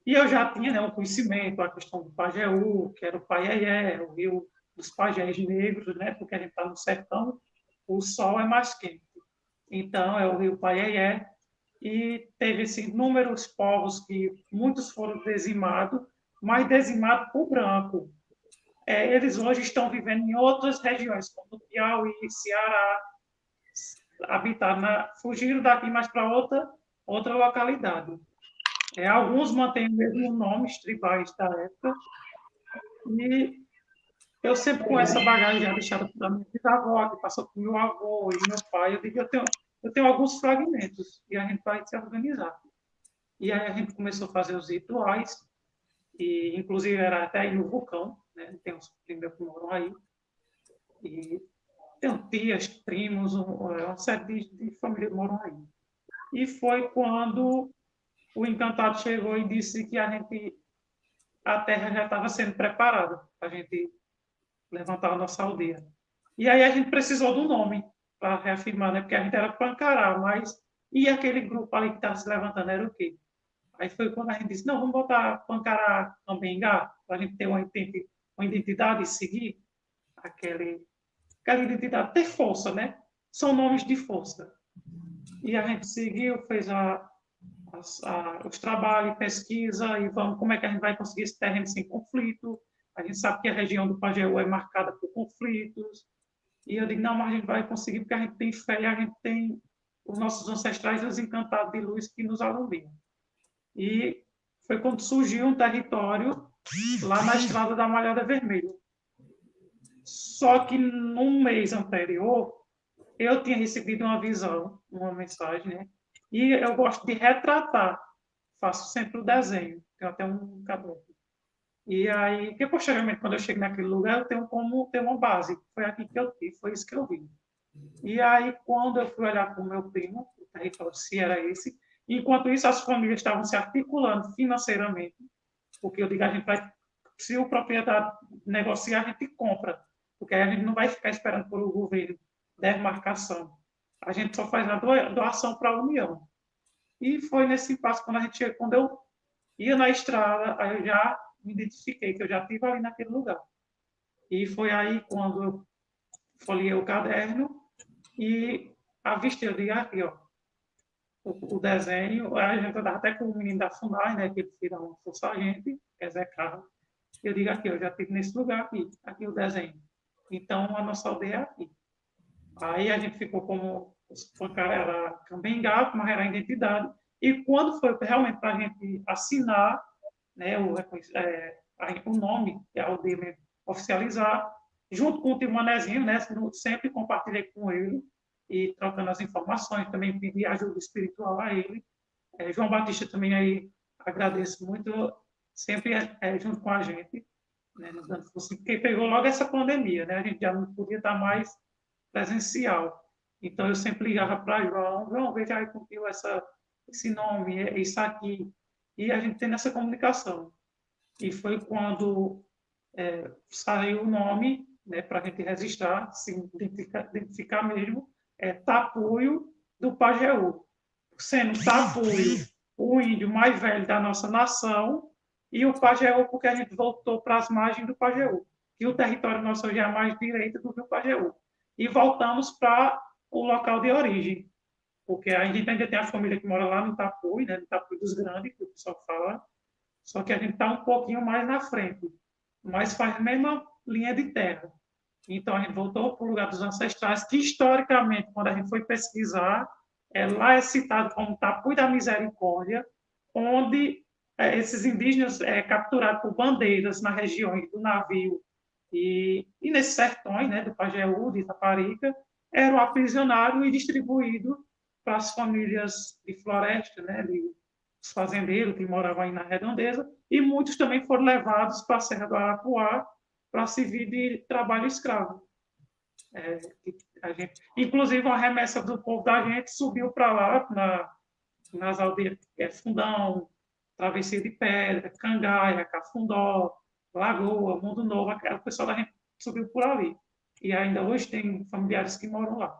eu já tinha, né, um conhecimento, a questão do Pajeú, que era o Paiaié, o rio dos pajés negros, né, porque a gente está no sertão, o sol é mais quente. Então, é o rio Paiaié, e teve inúmeros povos que muitos foram dizimados, mas dizimados por branco. Eles hoje estão vivendo em outras regiões, como Piauí, Ceará, fugiram daqui mais para outra localidade. Alguns mantêm o mesmo nome, os tribais da época, e eu sempre com essa bagagem já deixada pela minha bisavó, que passou por meu avô e meu pai, eu digo, eu tenho alguns fragmentos, e a gente vai se organizar. E aí a gente começou a fazer os rituais, e inclusive era até aí no vulcão, né? Tem uns primos que moram aí, e tem tias, primos, uma série de famílias que moram aí. E foi quando o encantado chegou e disse que a terra já estava sendo preparada para a gente levantar a nossa aldeia. E aí a gente precisou do nome para reafirmar, né? Porque a gente era Pancará, mas e aquele grupo ali que estava se levantando era o quê? Aí foi quando a gente disse, não, vamos botar Pancará Cambengá, para a gente ter uma identidade e seguir aquela identidade, ter força, né? São nomes de força. E a gente seguiu, fez os trabalhos, pesquisa, e como é que a gente vai conseguir esse terreno sem conflito. A gente sabe que a região do Pajeú é marcada por conflitos. E eu digo, não, mas a gente vai conseguir porque a gente tem fé e a gente tem os nossos ancestrais, os encantados de luz que nos alumiam. E foi quando surgiu um território lá na estrada da Malhada Vermelha. Só que no mês anterior, eu tinha recebido uma visão, uma mensagem, né? E eu gosto de retratar, faço sempre o desenho, tenho até um caderno. E aí, que posteriormente, quando eu chego naquele lugar, eu tenho como ter uma base. Foi aqui que eu tive, foi isso que eu vi. E aí, quando eu fui olhar para o meu primo, o território, se era esse, enquanto isso, as famílias estavam se articulando financeiramente, porque eu digo, a gente vai, se o proprietário negociar, a gente compra, porque aí a gente não vai ficar esperando por o governo demarcação. A gente só faz a doação para a União. E foi nesse impasse, quando eu ia na estrada, aí eu já me identifiquei, que eu já estive ali naquele lugar. E foi aí quando eu folhei o caderno e avistei, eu digo aqui, ó, o desenho, a gente estava até com o menino da FUNAI, né, que ele tira uma força a gente, que é Zé Carlos. Eu digo aqui, eu já estive nesse lugar aqui o desenho. Então, a nossa aldeia é aqui. Aí a gente ficou como era Cambengá, mas era a identidade. E quando foi realmente para a gente assinar, né, o nome, que é a aldeia mesmo, oficializar, junto com o tio Manezinho, né, sempre compartilhei com ele, e trocando as informações, também pedi ajuda espiritual a ele. João Batista também aí, agradeço muito, sempre junto com a gente, né, nos dando força, porque pegou logo essa pandemia, né? A gente já não podia estar mais presencial. Então, eu sempre ligava para João, veja aí contigo esse nome, isso aqui. E a gente tendo essa comunicação. E foi quando saiu o nome, né, para a gente registrar, se identificar mesmo, Tapuio do Pajeú. Sendo Tapuio o índio mais velho da nossa nação e o Pajeú porque a gente voltou para as margens do Pajeú. E o território nosso hoje é a mais direita do Rio Pajeú. E voltamos para o local de origem, porque a gente ainda tem a família que mora lá no Tapuio, né, no Tapuio dos Grandes, que o pessoal fala, só que a gente está um pouquinho mais na frente, mas faz a mesma linha de terra. Então, a gente voltou para o lugar dos ancestrais, que historicamente, quando a gente foi pesquisar, lá é citado como Tapuio da Misericórdia, onde esses indígenas capturados por bandeiras nas regiões do navio e nesses sertões, né, do Pajeú, de Itaparica, eram aprisionados e distribuídos para as famílias de floresta, né, os fazendeiros que moravam aí na redondeza, e muitos também foram levados para a Serra do Arapuá para servir de trabalho escravo. Inclusive, a remessa do povo da gente subiu para lá, nas aldeias Fundão, Travessia de Pedra, Cangaia, Cafundó, Lagoa, Mundo Novo, o pessoal da gente subiu por ali. E ainda hoje tem familiares que moram lá.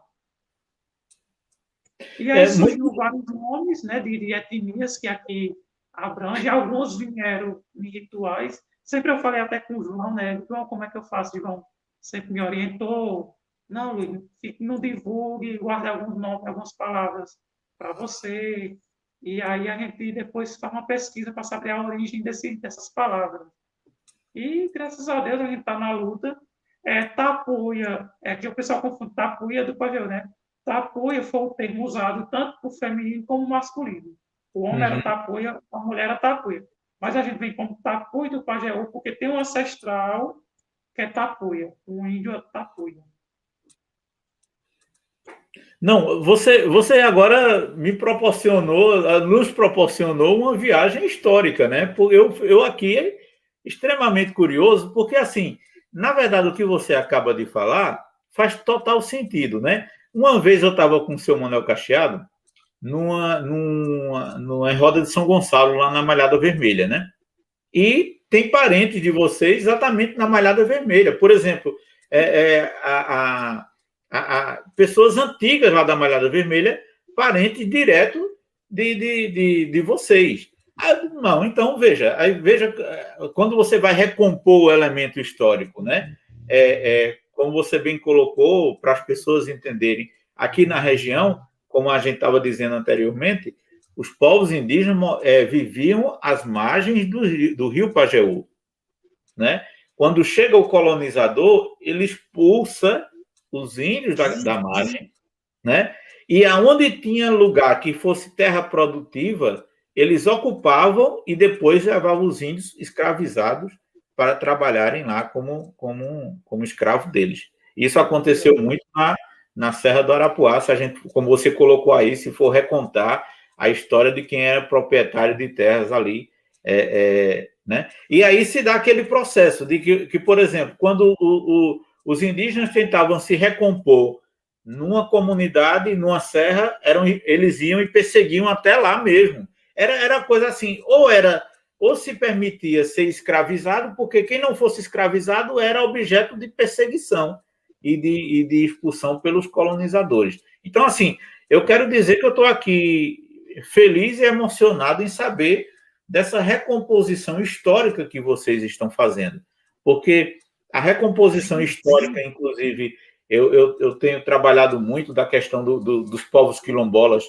E aí surgiu vários nomes, né, de etnias que aqui abrange. Alguns vieram em rituais. Sempre eu falei até com o João, né? João, como é que eu faço? João sempre me orientou. Não, Luiz, não divulgue, guarde alguns nomes, algumas palavras para você. E aí a gente depois faz uma pesquisa para saber a origem dessas palavras. E, graças a Deus, a gente está na luta. Tapuia, que o pessoal confunde tapuia do Pajeú, né? Tapuia foi o termo usado tanto para o feminino como masculino. O homem era tapuia, a mulher era tapuia. Mas a gente vem como Tapuio do Pajeú porque tem um ancestral que é tapuia, um índio é tapuia. Não, você agora nos proporcionou uma viagem histórica, né? Eu aqui extremamente curioso, porque assim, na verdade o que você acaba de falar faz total sentido, né? Uma vez eu estava com o seu Manuel Cacheado numa roda de São Gonçalo, lá na Malhada Vermelha, né? E tem parentes de vocês exatamente na Malhada Vermelha. Por exemplo, pessoas antigas lá da Malhada Vermelha, parentes direto de vocês. Não, então veja, quando você vai recompor o elemento histórico, né? Como você bem colocou, para as pessoas entenderem, aqui na região, como a gente estava dizendo anteriormente, os povos indígenas viviam às margens do rio Pajeú, né? Quando chega o colonizador, ele expulsa os índios da margem, né? E aonde tinha lugar que fosse terra produtiva, eles ocupavam e depois levavam os índios escravizados para trabalharem lá como escravo deles. Isso aconteceu muito na Serra do Arapuá, se a gente, como você colocou aí, se for recontar a história de quem era proprietário de terras ali, né? E aí se dá aquele processo de que por exemplo, quando os indígenas tentavam se recompor numa comunidade, numa serra, eles iam e perseguiam até lá mesmo. Era coisa assim, ou se permitia ser escravizado, porque quem não fosse escravizado era objeto de perseguição e de expulsão pelos colonizadores. Então, assim, eu quero dizer que eu estou aqui feliz e emocionado em saber dessa recomposição histórica que vocês estão fazendo, porque a recomposição histórica, inclusive, eu tenho trabalhado muito da questão dos povos quilombolas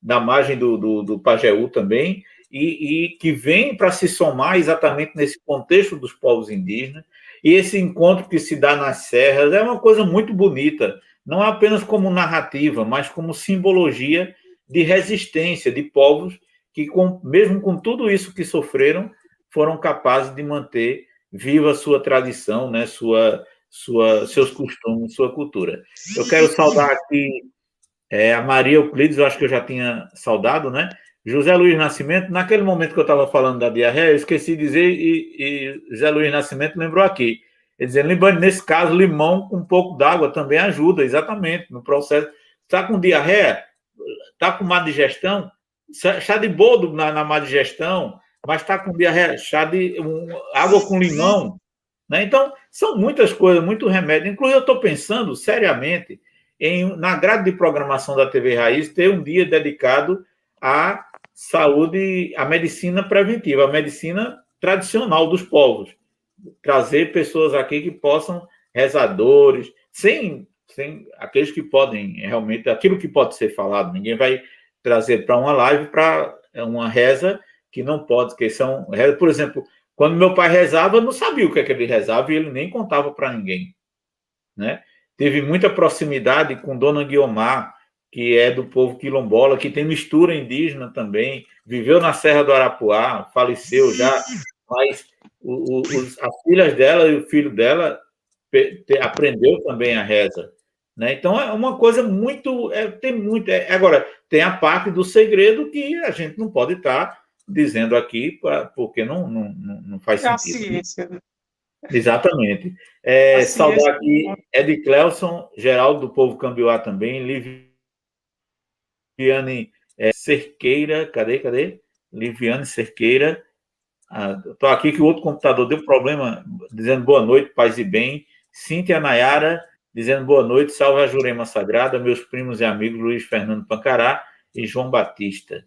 da margem do Pajeú também, e que vem para se somar exatamente nesse contexto dos povos indígenas, e esse encontro que se dá nas serras é uma coisa muito bonita, não apenas como narrativa, mas como simbologia de resistência de povos que, mesmo com tudo isso que sofreram, foram capazes de manter viva a sua tradição, né, seus costumes, sua cultura. Eu quero saudar aqui a Maria Euclides, eu acho que eu já tinha saudado, né? José Luiz Nascimento, naquele momento que eu estava falando da diarreia, eu esqueci de dizer, e José Luiz Nascimento lembrou aqui. Ele dizendo, lembrando, nesse caso, limão com um pouco d'água também ajuda, exatamente, no processo. Está com diarreia, está com má digestão, chá de boldo na má digestão, mas está com diarreia, água com limão, né? Então, são muitas coisas, muito remédio. Inclusive, eu estou pensando seriamente na grade de programação da TV Raiz ter um dia dedicado à saúde, à medicina preventiva, à medicina tradicional dos povos. Trazer pessoas aqui que possam, rezadores, sem aqueles que podem realmente, aquilo que pode ser falado, ninguém vai trazer para uma live para uma reza que não pode, que são, por exemplo, quando meu pai rezava, eu não sabia o que é que ele rezava e ele nem contava para ninguém, né? Teve muita proximidade com Dona Guiomar, que é do povo quilombola, que tem mistura indígena também, viveu na Serra do Arapuá, faleceu já, mas as filhas dela e o filho dela aprendeu também a reza, né? Então é uma coisa muito, tem muito. Agora tem a parte do segredo que a gente não pode estar dizendo aqui porque não faz sentido. A ciência, né? Exatamente. Saudar aqui Ed Clelson, Geraldo do Povo Cambiuá também, Liviane Cerqueira, cadê? Liviane Cerqueira. Estou aqui que o outro computador deu problema, dizendo boa noite, paz e bem. Cíntia Nayara, dizendo boa noite, salve a Jurema Sagrada, meus primos e amigos Luiz Fernando Pancará e João Batista.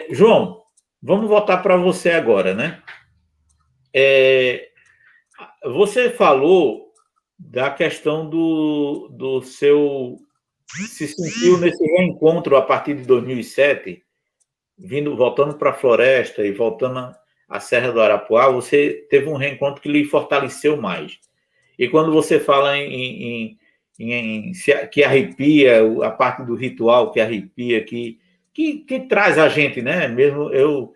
João, vamos voltar para você agora, né? Você falou da questão do seu... Se sentiu nesse reencontro a partir de 2007, voltando para a floresta e voltando à Serra do Arapuá, você teve um reencontro que lhe fortaleceu mais. E quando você fala que arrepia, a parte do ritual que arrepia, que traz a gente, né? Mesmo eu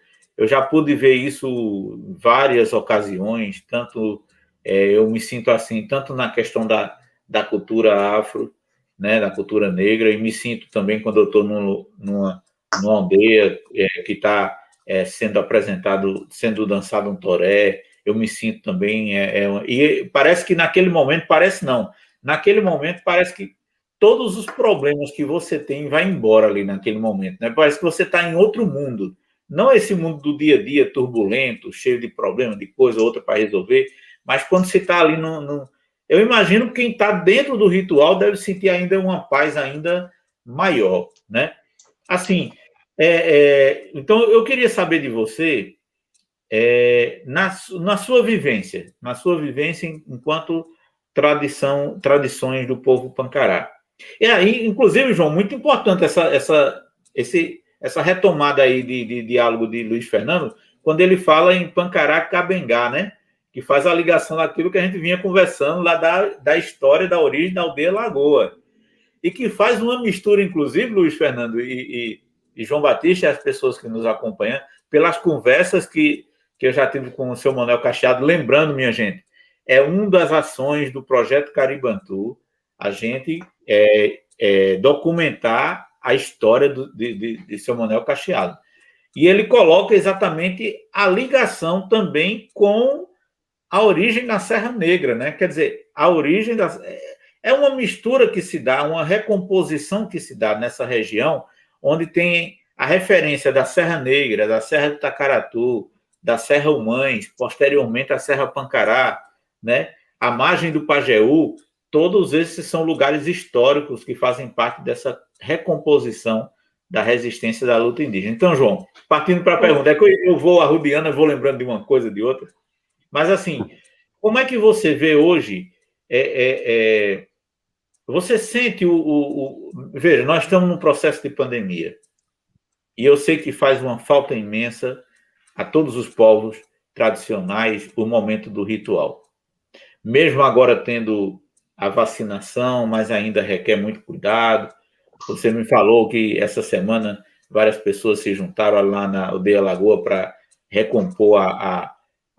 já pude ver isso em várias ocasiões, tanto eu me sinto assim, tanto na questão da cultura afro, né, da cultura negra, e me sinto também quando eu estou numa aldeia que está sendo apresentado, sendo dançado um toré, eu me sinto também... e parece que naquele momento, naquele momento parece que todos os problemas que você tem vai embora ali naquele momento, né? Parece que você está em outro mundo, não esse mundo do dia a dia turbulento, cheio de problemas, de coisa ou outra para resolver, mas quando você está ali eu imagino que quem está dentro do ritual deve sentir ainda uma paz ainda maior, né? Assim, então eu queria saber de você, na sua vivência enquanto tradições do povo Pancará. E aí, inclusive, João, muito importante essa retomada aí de diálogo de Luiz Fernando, quando ele fala em Pancará Cabengá, né? Que faz a ligação daquilo que a gente vinha conversando lá da história da origem da aldeia Lagoa. E que faz uma mistura, inclusive, Luiz Fernando e João Batista e as pessoas que nos acompanham, pelas conversas que eu já tive com o seu Manuel Cacheado, lembrando, minha gente, é uma das ações do Projeto Caribantu, a gente documentar a história de seu Manuel Cacheado. E ele coloca exatamente a ligação também com a origem da Serra Negra, né? Quer dizer, a origem é uma mistura que se dá, uma recomposição que se dá nessa região, onde tem a referência da Serra Negra, da Serra do Tacaratu, da Serra Humães, posteriormente a Serra Pancará, né? A margem do Pajeú, todos esses são lugares históricos que fazem parte dessa recomposição da resistência da luta indígena. Então, João, partindo para a pergunta, que eu vou arrubiando, eu vou lembrando de uma coisa, de outra, mas assim, como é que você vê hoje, você sente veja, nós estamos num processo de pandemia, e eu sei que faz uma falta imensa a todos os povos tradicionais o momento do ritual. Mesmo agora tendo a vacinação, mas ainda requer muito cuidado. Você me falou que essa semana várias pessoas se juntaram lá na Aldeia Lagoa para recompor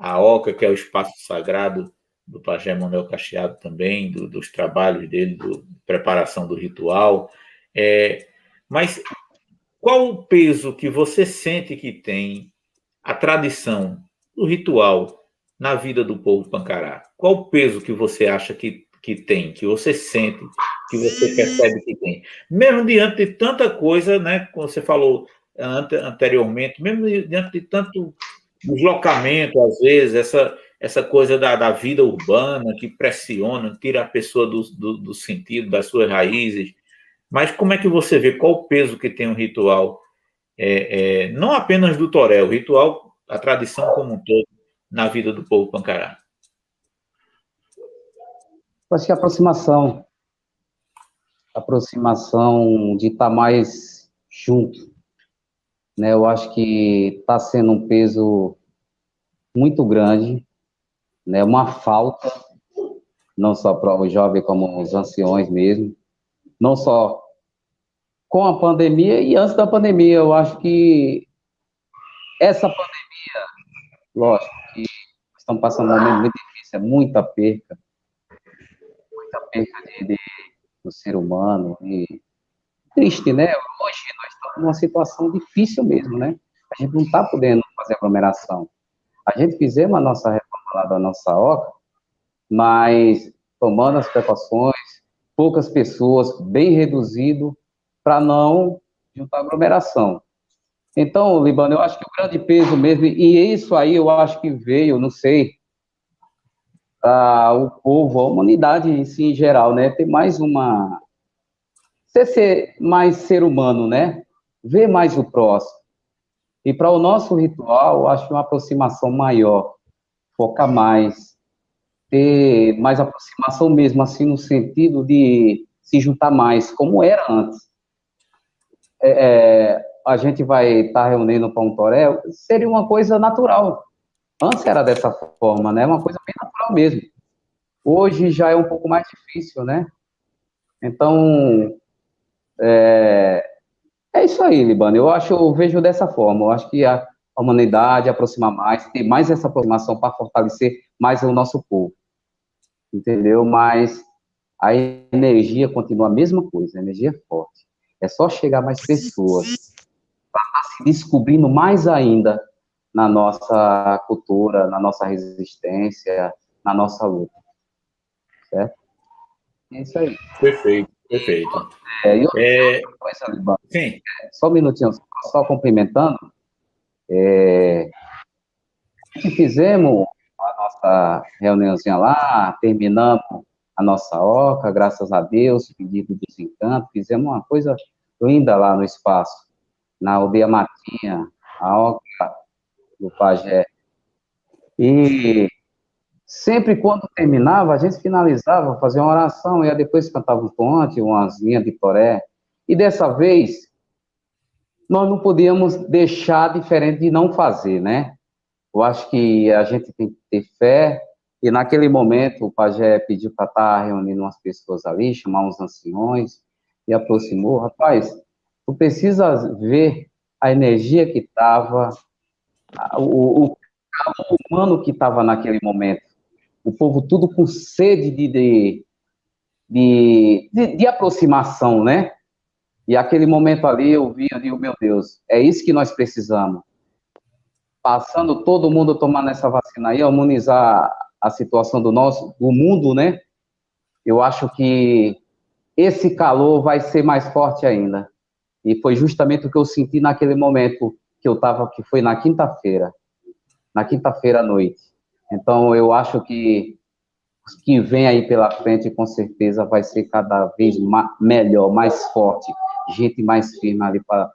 a Oca, que é o espaço sagrado do pajé Manuel Cacheado também, dos trabalhos dele, da preparação do ritual. Mas qual o peso que você sente que tem a tradição, o ritual na vida do povo Pancará? Qual o peso que você acha que tem, que você sente, que você percebe que tem? Mesmo diante de tanta coisa, né, como você falou anteriormente, mesmo diante de tanto deslocamento, às vezes, essa coisa da vida urbana que pressiona, tira a pessoa do sentido, das suas raízes. Mas como é que você vê qual o peso que tem um ritual, não apenas do toré, o ritual, a tradição como um todo, na vida do povo Pancará? Acho que a aproximação de estar mais junto, né? Eu acho que está sendo um peso muito grande, né? Uma falta, não só para os jovens, como os anciões mesmo, não só com a pandemia e antes da pandemia. Eu acho que essa pandemia, lógico, que estamos passando um momento muito difícil, é muita perca do ser humano, e triste, né? Hoje nós estamos numa situação difícil mesmo, né? A gente não está podendo fazer aglomeração. A gente fizemos a nossa reforma lá da nossa oca, mas tomando as precauções, poucas pessoas, bem reduzido, para não juntar aglomeração. Então, Libano, eu acho que o grande peso mesmo, e isso aí eu acho que veio, não sei, o povo, a humanidade em si, em geral, né? Ter mais uma... ser mais ser humano, né? Ver mais o próximo. E para o nosso ritual, eu acho uma aproximação maior, focar mais, ter mais aproximação mesmo, assim, no sentido de se juntar mais, como era antes. A gente vai estar reunindo para um toré, seria uma coisa natural. Antes era dessa forma, né? Uma coisa bem natural mesmo. Hoje já é um pouco mais difícil, né? Então, é isso aí, Libano. Eu vejo dessa forma. Eu acho que a humanidade aproximar mais, ter mais essa aproximação para fortalecer mais o nosso povo. Entendeu? Mas a energia continua a mesma coisa, a energia é forte. É só chegar mais pessoas para estar se descobrindo mais ainda na nossa cultura, na nossa resistência, na nossa luta. Certo? É isso aí. Perfeito, perfeito. Outra coisa, Libano. Sim. Só um minutinho, só complementando. Fizemos a nossa reuniãozinha lá, terminamos a nossa oca, graças a Deus, pedido dos encantos, fizemos uma coisa linda lá no espaço, na aldeia Matinha, a oca do Pajé. E sempre quando terminava, a gente finalizava, fazia uma oração, e depois cantava um ponte, umas linhas de toré. E dessa vez, nós não podíamos deixar diferente de não fazer, né? Eu acho que a gente tem que ter fé, e naquele momento o pajé pediu para estar reunindo umas pessoas ali, chamar uns anciões, e aproximou. Rapaz, tu precisa ver a energia que estava, o calor humano que estava naquele momento. O povo tudo com sede de aproximação, né? E aquele momento ali eu vi, meu Deus, é isso que nós precisamos. Passando todo mundo tomando essa vacina aí, harmonizar a situação do mundo, né? Eu acho que esse calor vai ser mais forte ainda. E foi justamente o que eu senti naquele momento que foi na quinta-feira à noite. Então, eu acho que o que vem aí pela frente, com certeza, vai ser cada vez melhor, mais forte, gente mais firme ali para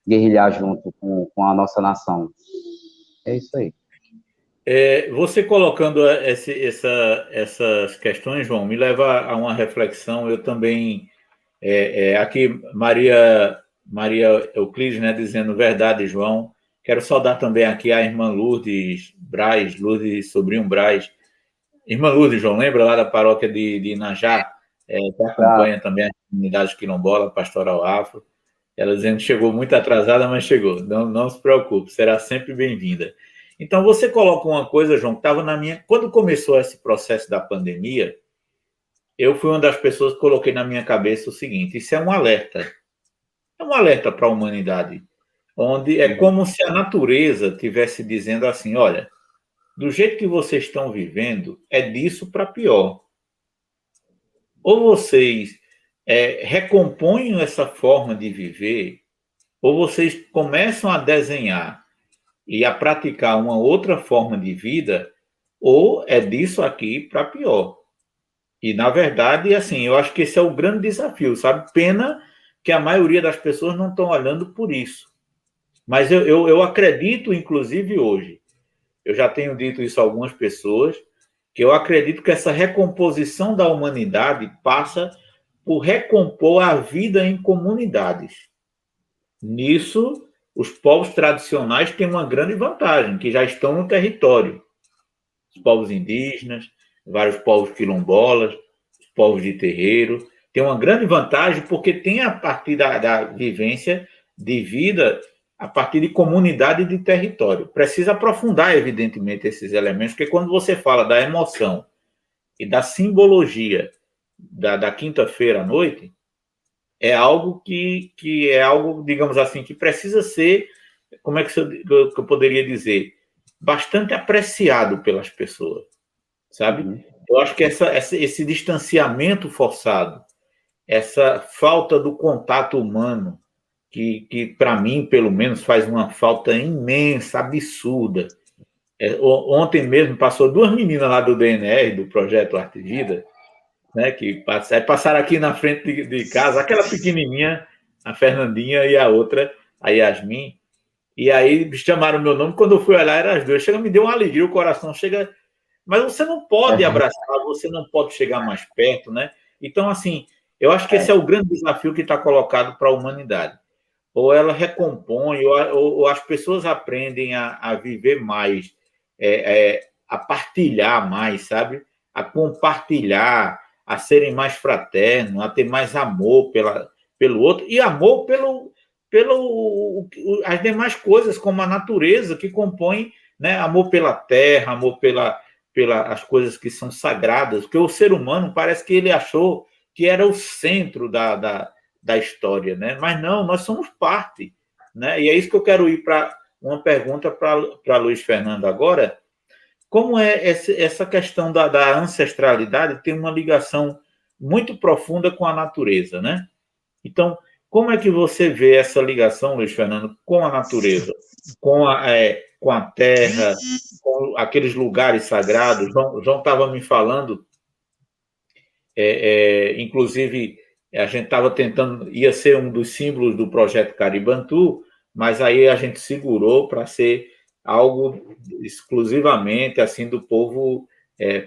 guerrilhar junto com a nossa nação. É isso aí. Você colocando essas questões, João, me leva a uma reflexão. Eu também, aqui, Maria Euclides, né, dizendo verdade, João. Quero saudar também aqui a irmã Lourdes Braz, Lourdes Sobrinho Braz. Irmã Lourdes, João, lembra lá da paróquia de Inajá, que acompanha também a comunidade quilombola, Pastoral Afro. Ela dizendo que chegou muito atrasada, mas chegou. Não se preocupe, será sempre bem-vinda. Então, você coloca uma coisa, João, que estava na minha... Quando começou esse processo da pandemia, eu fui uma das pessoas que coloquei na minha cabeça o seguinte: isso é um alerta. é um alerta para a humanidade, onde é como se a natureza tivesse dizendo assim, olha, do jeito que vocês estão vivendo, é disso para pior. Ou vocês recompõem essa forma de viver, ou vocês começam a desenhar e a praticar uma outra forma de vida, ou é disso aqui para pior. E, na verdade, assim, eu acho que esse é o grande desafio, sabe? Pena que a maioria das pessoas não estão olhando por isso. Mas eu acredito, inclusive hoje, eu já tenho dito isso a algumas pessoas, que eu acredito que essa recomposição da humanidade passa por recompor a vida em comunidades. Nisso, os povos tradicionais têm uma grande vantagem, que já estão no território. Os povos indígenas, vários povos quilombolas, os povos de terreiro, têm uma grande vantagem porque tem a partir da vivência de vida, a partir de comunidade e de território. Precisa aprofundar, evidentemente, esses elementos, porque quando você fala da emoção e da simbologia da quinta-feira à noite, é algo que é algo, digamos assim, que precisa ser, como é que eu poderia dizer, bastante apreciado pelas pessoas, sabe? Eu acho que esse distanciamento forçado, essa falta do contato humano, que para mim, pelo menos, faz uma falta imensa, absurda. Ontem mesmo passou duas meninas lá do DNR, do Projeto Arte Vida, né, que passaram aqui na frente de casa, aquela pequenininha, a Fernandinha, e a outra, a Yasmin, e aí chamaram meu nome, quando eu fui olhar, eram as duas. Chega, me deu uma alegria, o coração chega... Mas você não pode abraçar, você não pode chegar mais perto, né? Então, assim, eu acho que esse é o grande desafio que está colocado para a humanidade. Ou ela recompõe, ou as pessoas aprendem a viver mais, a partilhar mais, sabe? A compartilhar, a serem mais fraternos, a ter mais amor pelo outro e amor pelo as demais coisas, como a natureza que compõe, né? Amor pela terra, amor pelas coisas que são sagradas, porque o ser humano parece que ele achou que era o centro da história, né? Mas não, nós somos parte, né? E é isso que eu quero ir para uma pergunta para Luiz Fernando agora. Como é essa questão da ancestralidade tem uma ligação muito profunda com a natureza, né? Então, como é que você vê essa ligação, Luiz Fernando, com a natureza, com a terra, com aqueles lugares sagrados? João estava me falando, inclusive, a gente estava tentando, ia ser um dos símbolos do projeto Caribantu, mas aí a gente segurou para ser algo exclusivamente assim do povo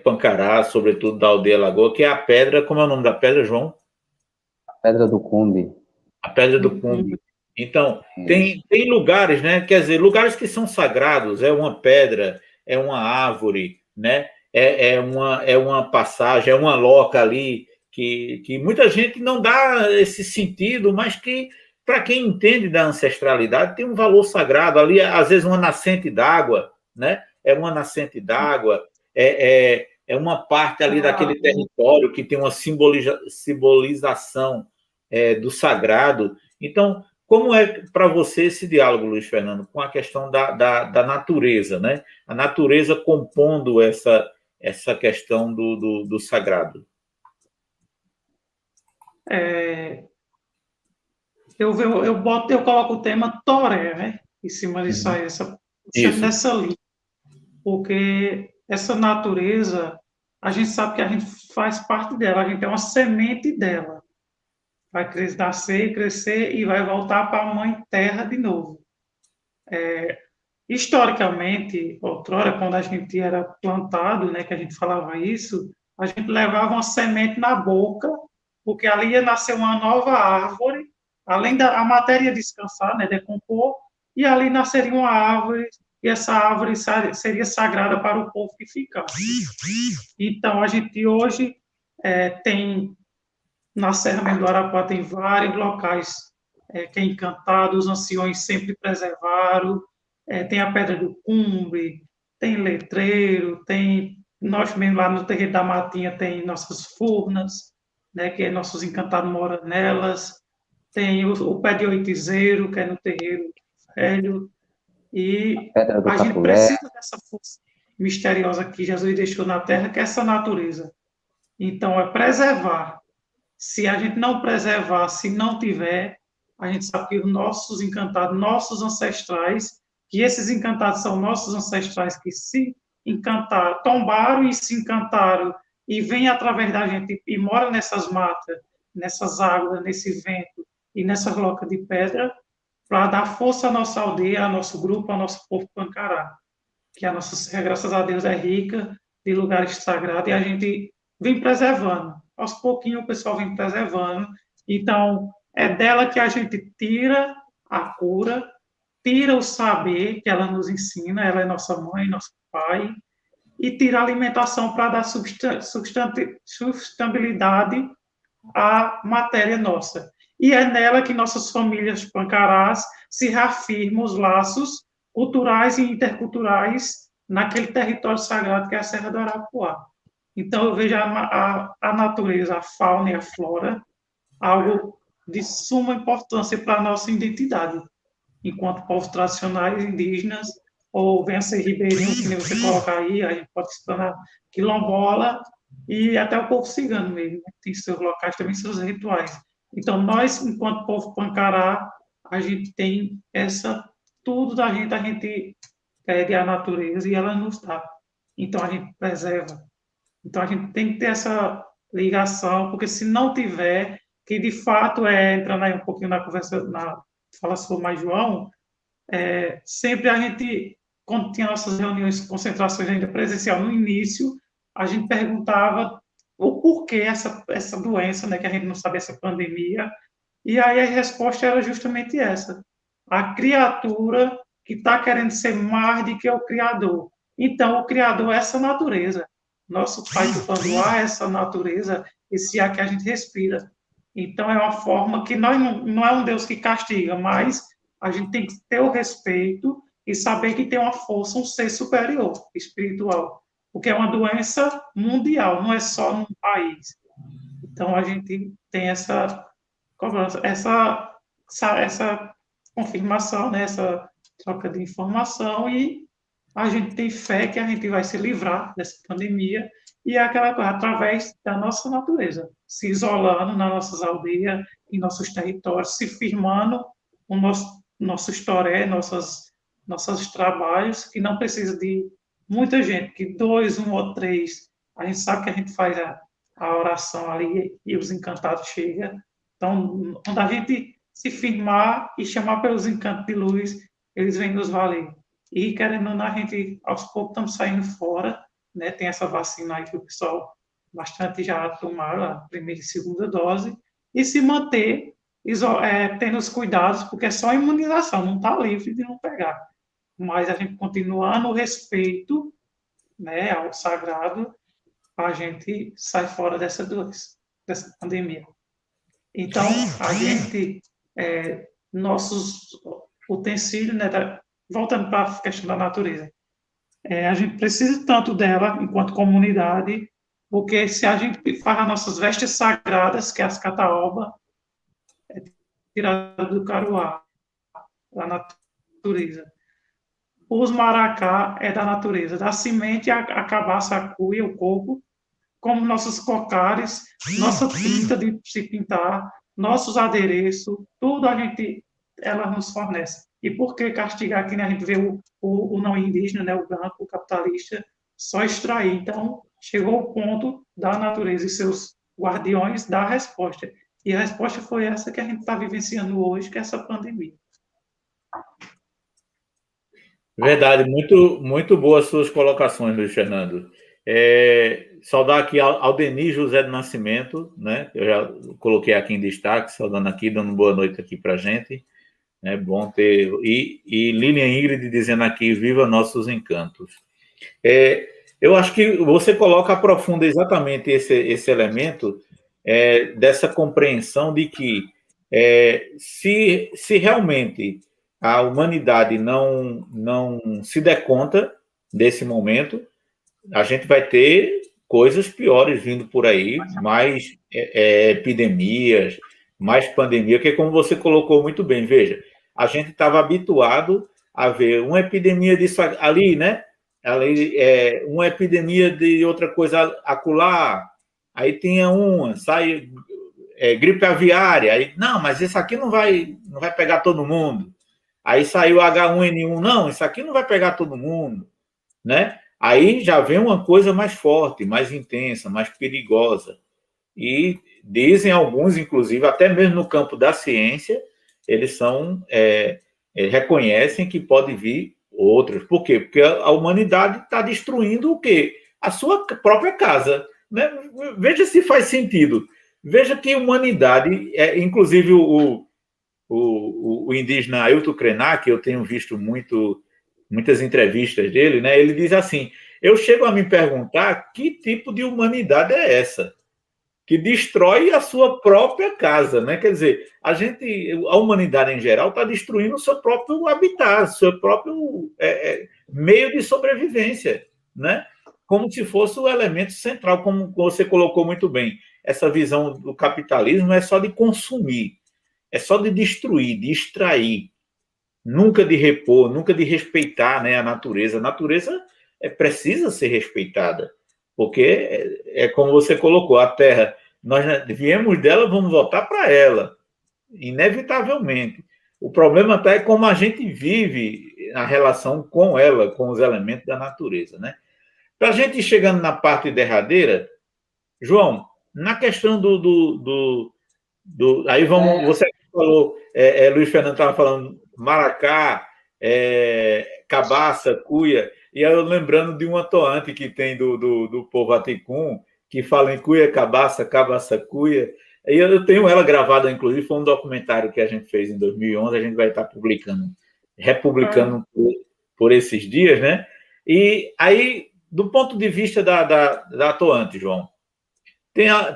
Pancará, sobretudo da aldeia Lagoa, que é a pedra, como é o nome da pedra, João? A Pedra do Cumbe. A Pedra do Cumbe. Então, tem lugares, né? Quer dizer, lugares que são sagrados, é uma pedra, é uma árvore, né? É uma passagem, é uma loca ali, que muita gente não dá esse sentido, mas que, para quem entende da ancestralidade, tem um valor sagrado ali, às vezes uma nascente d'água, né? É uma nascente d'água, é uma parte ali daquele território que tem uma simbolização do sagrado. Então, como é para você esse diálogo, Luiz Fernando, com a questão da natureza, né? A natureza compondo essa questão do sagrado? Eu coloco o tema Toré, né? Em cima disso aí, nessa linha. Porque essa natureza, a gente sabe que a gente faz parte dela, a gente é uma semente dela. Vai nascer, crescer e vai voltar para a mãe terra de novo. Historicamente, outrora, quando a gente era plantado, né, que a gente falava isso, a gente levava uma semente na boca, porque ali ia nascer uma nova árvore, além da matéria descansar, né, decompor, e ali nasceria uma árvore, e essa árvore seria sagrada para o povo que ficasse. Então, a gente hoje tem, na Serra mesmo do Arapuá, tem vários locais que é encantado, os anciões sempre preservaram, tem a Pedra do Cumbre, tem letreiro, tem nós mesmo lá no Terreiro da Matinha tem nossas furnas, né, que nossos encantados moram nelas. tem o pé de oitizeiro, que é no terreiro velho, e Pedra do a gente Capulé. precisa dessa força misteriosa que Jesus deixou na Terra, que é essa natureza. Então, é preservar. Se a gente não preservar, se não tiver, a gente sabe que os nossos encantados, nossos ancestrais, que esses encantados são nossos ancestrais que se encantaram, tombaram e se encantaram, e vêm através da gente e moram nessas matas, nessas águas, nesse vento e nessas locas de pedra, para dar força à nossa aldeia, ao nosso grupo, ao nosso povo Pancará, que a nossa serra, graças a Deus, é rica de lugares sagrados, e a gente vem preservando. Aos pouquinhos o pessoal vem preservando. Então, é dela que a gente tira a cura, tira o saber que ela nos ensina, ela é nossa mãe, nosso pai, e tira a alimentação para dar sustentabilidade à matéria nossa. E é nela que nossas famílias pancarás se reafirmam os laços culturais e interculturais naquele território sagrado que é a Serra do Arapuá. Então, eu vejo a natureza, a fauna e a flora, algo de suma importância para a nossa identidade, enquanto povos tradicionais indígenas, ou venha ser ribeirinho, que nem você coloca aí, a gente pode explanar quilombola, e até o povo cigano mesmo, né? Tem seus locais também, seus rituais. Então, nós, enquanto povo pancará, a gente tem tudo da gente, a gente pede à natureza e ela nos dá. Então, a gente preserva. Então, a gente tem que ter essa ligação, porque se não tiver, que de fato entrando aí um pouquinho na conversa, fala sobre mais João, sempre a gente, quando tinha nossas reuniões, concentrações ainda presencial no início, a gente perguntava o porquê essa doença, né, que a gente não sabia, essa pandemia, e aí a resposta era justamente essa: a criatura que está querendo ser mais do que o Criador. Então, o Criador é essa natureza. Nosso Pai Tupã-Guá é essa natureza, esse ar que a gente respira. Então, é uma forma que nós não é um Deus que castiga, mas a gente tem que ter o respeito e saber que tem uma força, um ser superior, espiritual, porque é uma doença mundial, não é só num país. Então, a gente tem essa confirmação, né, essa troca de informação, e a gente tem fé que a gente vai se livrar dessa pandemia, e é aquela coisa, através da nossa natureza, se isolando nas nossas aldeias, em nossos territórios, se firmando o nosso história, nossos trabalhos, que não precisa de muita gente, que dois, um ou três, a gente sabe que a gente faz a oração ali e os encantados chegam. Então, quando a gente se firmar e chamar pelos encantos de luz, eles vêm nos valer. E, querendo ou não, a gente, aos poucos, estamos saindo fora, né? Tem essa vacina aí que o pessoal bastante já tomaram, a primeira e segunda dose, e se manter tendo os cuidados, porque é só imunização, não está livre de não pegar. Mas a gente continuando o respeito, né, ao sagrado, a gente sai fora dessa doença, dessa pandemia. Então, a gente, nossos utensílios, né, voltando para a questão da natureza, a gente precisa tanto dela enquanto comunidade, porque se a gente faz as nossas vestes sagradas, que é as cataoba, tirada do caruá, da natureza. Os maracá é da natureza, da semente, a cabaça, a cuia, o coco, como nossos cocares, nossa tinta de se pintar, nossos adereços, tudo ela nos fornece. E por que castigar que a gente vê o não indígena, né, o branco, o capitalista, só extrair? Então, chegou o ponto da natureza e seus guardiões dar a resposta. E a resposta foi essa que a gente está vivenciando hoje, que é essa pandemia. Verdade, muito, muito boas suas colocações, Luiz Fernando. Saudar aqui ao Denis José do Nascimento, né? Eu já coloquei aqui em destaque, saudando aqui, dando boa noite aqui para a gente. É bom ter. E Lilian Ingrid dizendo aqui: viva nossos encantos. Eu acho que você aprofunda exatamente esse elemento dessa compreensão de que se realmente a humanidade não se der conta desse momento, a gente vai ter coisas piores vindo por aí, mais epidemias, mais pandemia, que como você colocou muito bem, veja, a gente estava habituado a ver uma epidemia disso ali, né? Ali, uma epidemia de outra coisa acolá, aí tinha uma, sai gripe aviária, aí, não, mas isso aqui não vai pegar todo mundo. Aí saiu H1N1, não, isso aqui não vai pegar todo mundo, né? Aí já vem uma coisa mais forte, mais intensa, mais perigosa. E dizem alguns, inclusive, até mesmo no campo da ciência, eles reconhecem que pode vir outros. Por quê? Porque a humanidade está destruindo o quê? A sua própria casa. Né? Veja se faz sentido. Veja que humanidade, inclusive o indígena Ailton Krenak, eu tenho visto muitas entrevistas dele, né? Ele diz assim, eu chego a me perguntar que tipo de humanidade é essa? Que destrói a sua própria casa, né? Quer dizer, a humanidade em geral está destruindo o seu próprio habitat, seu próprio meio de sobrevivência, né? Como se fosse o elemento central, como você colocou muito bem. Essa visão do capitalismo é só de consumir, é só de destruir, de extrair, nunca de repor, nunca de respeitar, né, a natureza. A natureza precisa ser respeitada, porque como você colocou, a Terra, nós viemos dela, vamos voltar para ela, inevitavelmente. O problema está como a gente vive a relação com ela, com os elementos da natureza, né? Para a gente ir chegando na parte derradeira, João, na questão aí vamos, você falou, Luiz Fernando estava falando Maracá, Cabaça, Cuia, e aí eu lembrando de uma toante que tem do povo Aticum, que fala em Cuia, Cabaça, Cabaça, Cuia, e eu tenho ela gravada, inclusive, foi um documentário que a gente fez em 2011, a gente vai estar republicando por esses dias, né? E aí, do ponto de vista da toante, João,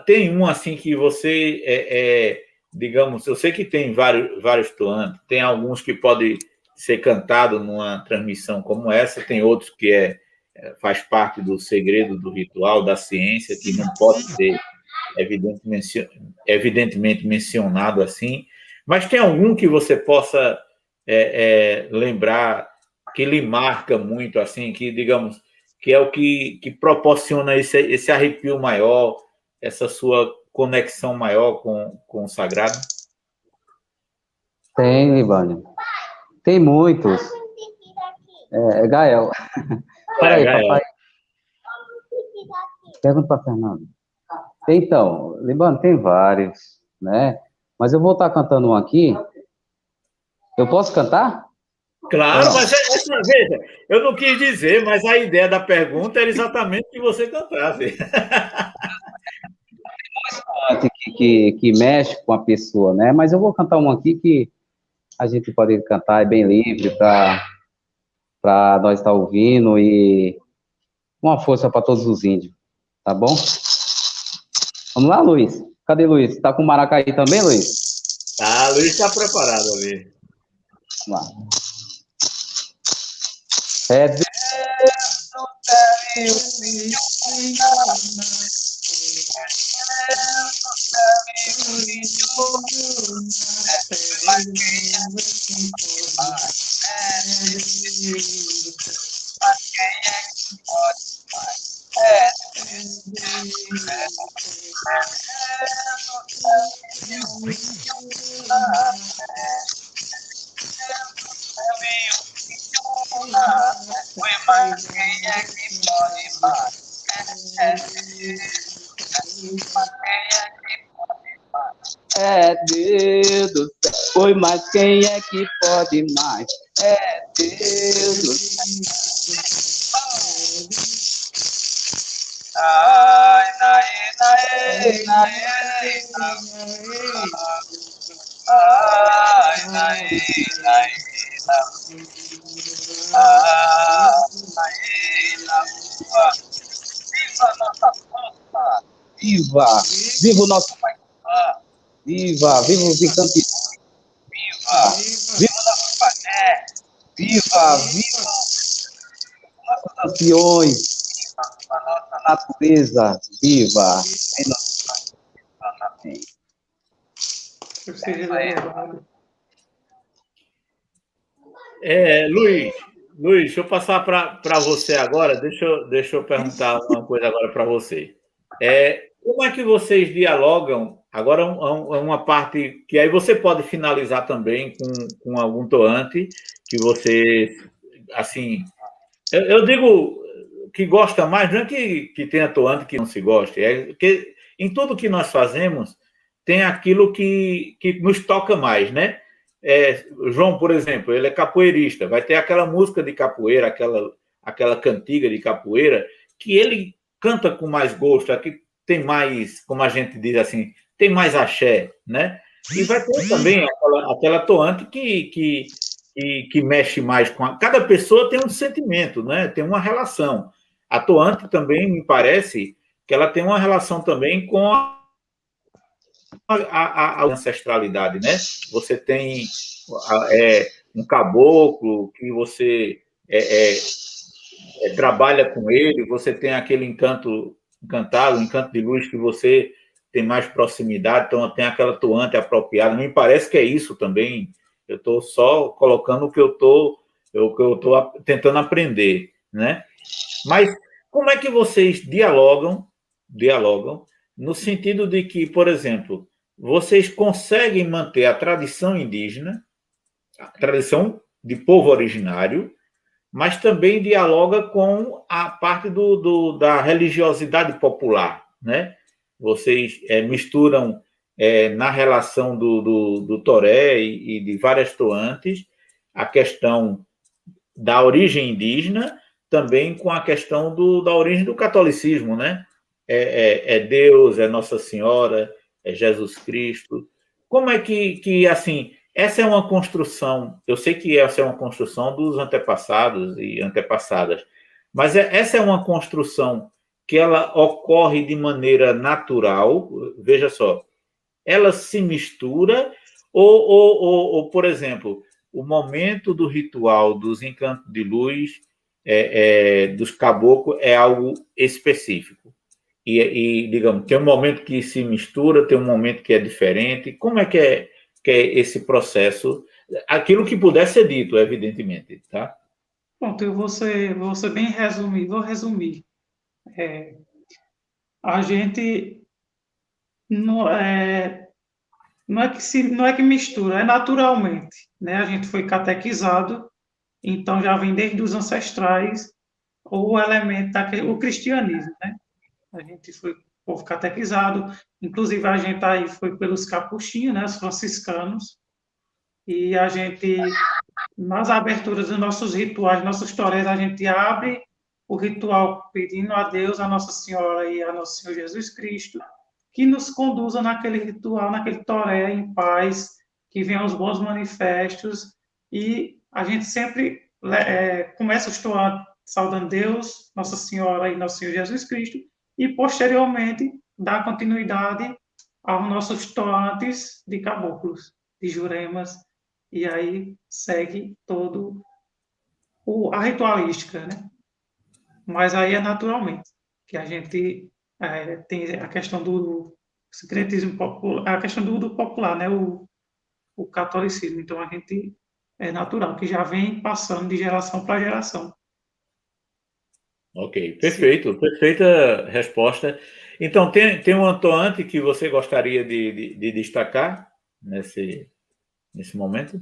tem um assim que você, digamos, eu sei que tem vários toantes, tem alguns que podem ser cantados numa transmissão como essa, tem outros que faz parte do segredo do ritual, da ciência, que não pode ser evidentemente mencionado assim, mas tem algum que você possa lembrar que lhe marca muito, assim, que, digamos, que é o que proporciona esse arrepio maior, essa sua conexão maior com o sagrado? Tem, Libânio. Tem muitos. Gael. Peraí, papai. Pergunta para Fernando. Então, Libânio, tem vários, né? Mas eu vou estar cantando um aqui. Eu posso cantar? Claro, mas veja, eu não quis dizer, mas a ideia da pergunta era exatamente que você cantasse. Que mexe com a pessoa, né? Mas eu vou cantar um aqui que a gente pode cantar, é bem livre para nós estar ouvindo e uma força para todos os índios, tá bom? Vamos lá, Luiz. Cadê Luiz? Tá com o Maracaí também, Luiz? Ah, Luiz está preparado ali. Vamos lá. É Deus do céu e o Filho é Deus do céu, foi, mas quem é que pode mais? É Deus do céu. Ai, naê, naê, naê, ai, naê, naê, viva nossa força! Viva! Viva o nosso Pai! Viva! Viva os encantos! Viva! Viva o nosso Pai! Viva! Viva nossos campeões! Viva a nossa natureza! Viva! Em nosso Pai! Deus seja louvado. Luiz, deixa eu passar para você agora. Deixa eu perguntar uma coisa agora para você. Como é que vocês dialogam? Agora, uma parte que aí você pode finalizar também com algum toante que você, assim, eu digo que gosta mais, não é que tenha toante que não se goste, é que em tudo que nós fazemos tem aquilo que nos toca mais, né? João, por exemplo, ele é capoeirista, vai ter aquela música de capoeira, aquela cantiga de capoeira, que ele canta com mais gosto, aqui tem mais, como a gente diz assim, tem mais axé, né? E vai ter também aquela toante que mexe mais com cada pessoa tem um sentimento, né? Tem uma relação. A toante também me parece que ela tem uma relação também com a ancestralidade, né? Você tem um caboclo que você trabalha com ele, você tem aquele encanto de luz que você tem mais proximidade, então tem aquela toante apropriada. Me parece que é isso também. Eu estou só colocando o que eu estou tentando aprender, né? Mas como é que vocês dialogam no sentido de que, por exemplo, vocês conseguem manter a tradição indígena, a tradição de povo originário, mas também dialoga com a parte da religiosidade popular, né? Vocês misturam na relação do toré e de várias toantes a questão da origem indígena também com a questão da origem do catolicismo, né? Deus, é Nossa Senhora, é Jesus Cristo. Como é que assim, essa é uma construção, eu sei que essa é uma construção dos antepassados e antepassadas, mas essa é uma construção que ela ocorre de maneira natural, veja só, ela se mistura ou por exemplo, o momento do ritual dos encantos de luz dos caboclos é algo específico. Digamos, tem um momento que se mistura, tem um momento que é diferente. Como é que é esse processo? Aquilo que puder ser dito, evidentemente, tá? Pronto, eu vou ser bem vou resumir. A gente não é que mistura, é naturalmente, né? A gente foi catequizado, então já vem desde os ancestrais o elemento o cristianismo, né? A gente foi povo catequizado, inclusive a gente aí foi pelos capuchinhos, né, os franciscanos, e a gente, nas aberturas dos nossos rituais, nossos torés, a gente abre o ritual pedindo a Deus, a Nossa Senhora e a Nosso Senhor Jesus Cristo, que nos conduza naquele ritual, naquele toré em paz, que venham os bons manifestos, e a gente sempre começa o toré saudando Deus, Nossa Senhora e Nosso Senhor Jesus Cristo, e, posteriormente, dar continuidade aos nossos toantes de caboclos, de juremas, e aí segue todo a ritualística, né? Mas aí é naturalmente, que a gente tem a questão do secretismo popular, a questão do popular, né? O catolicismo. Então, a gente é natural, que já vem passando de geração para geração. Ok, perfeito, sim. Perfeita resposta. Então, tem um atuante que você gostaria de destacar nesse momento?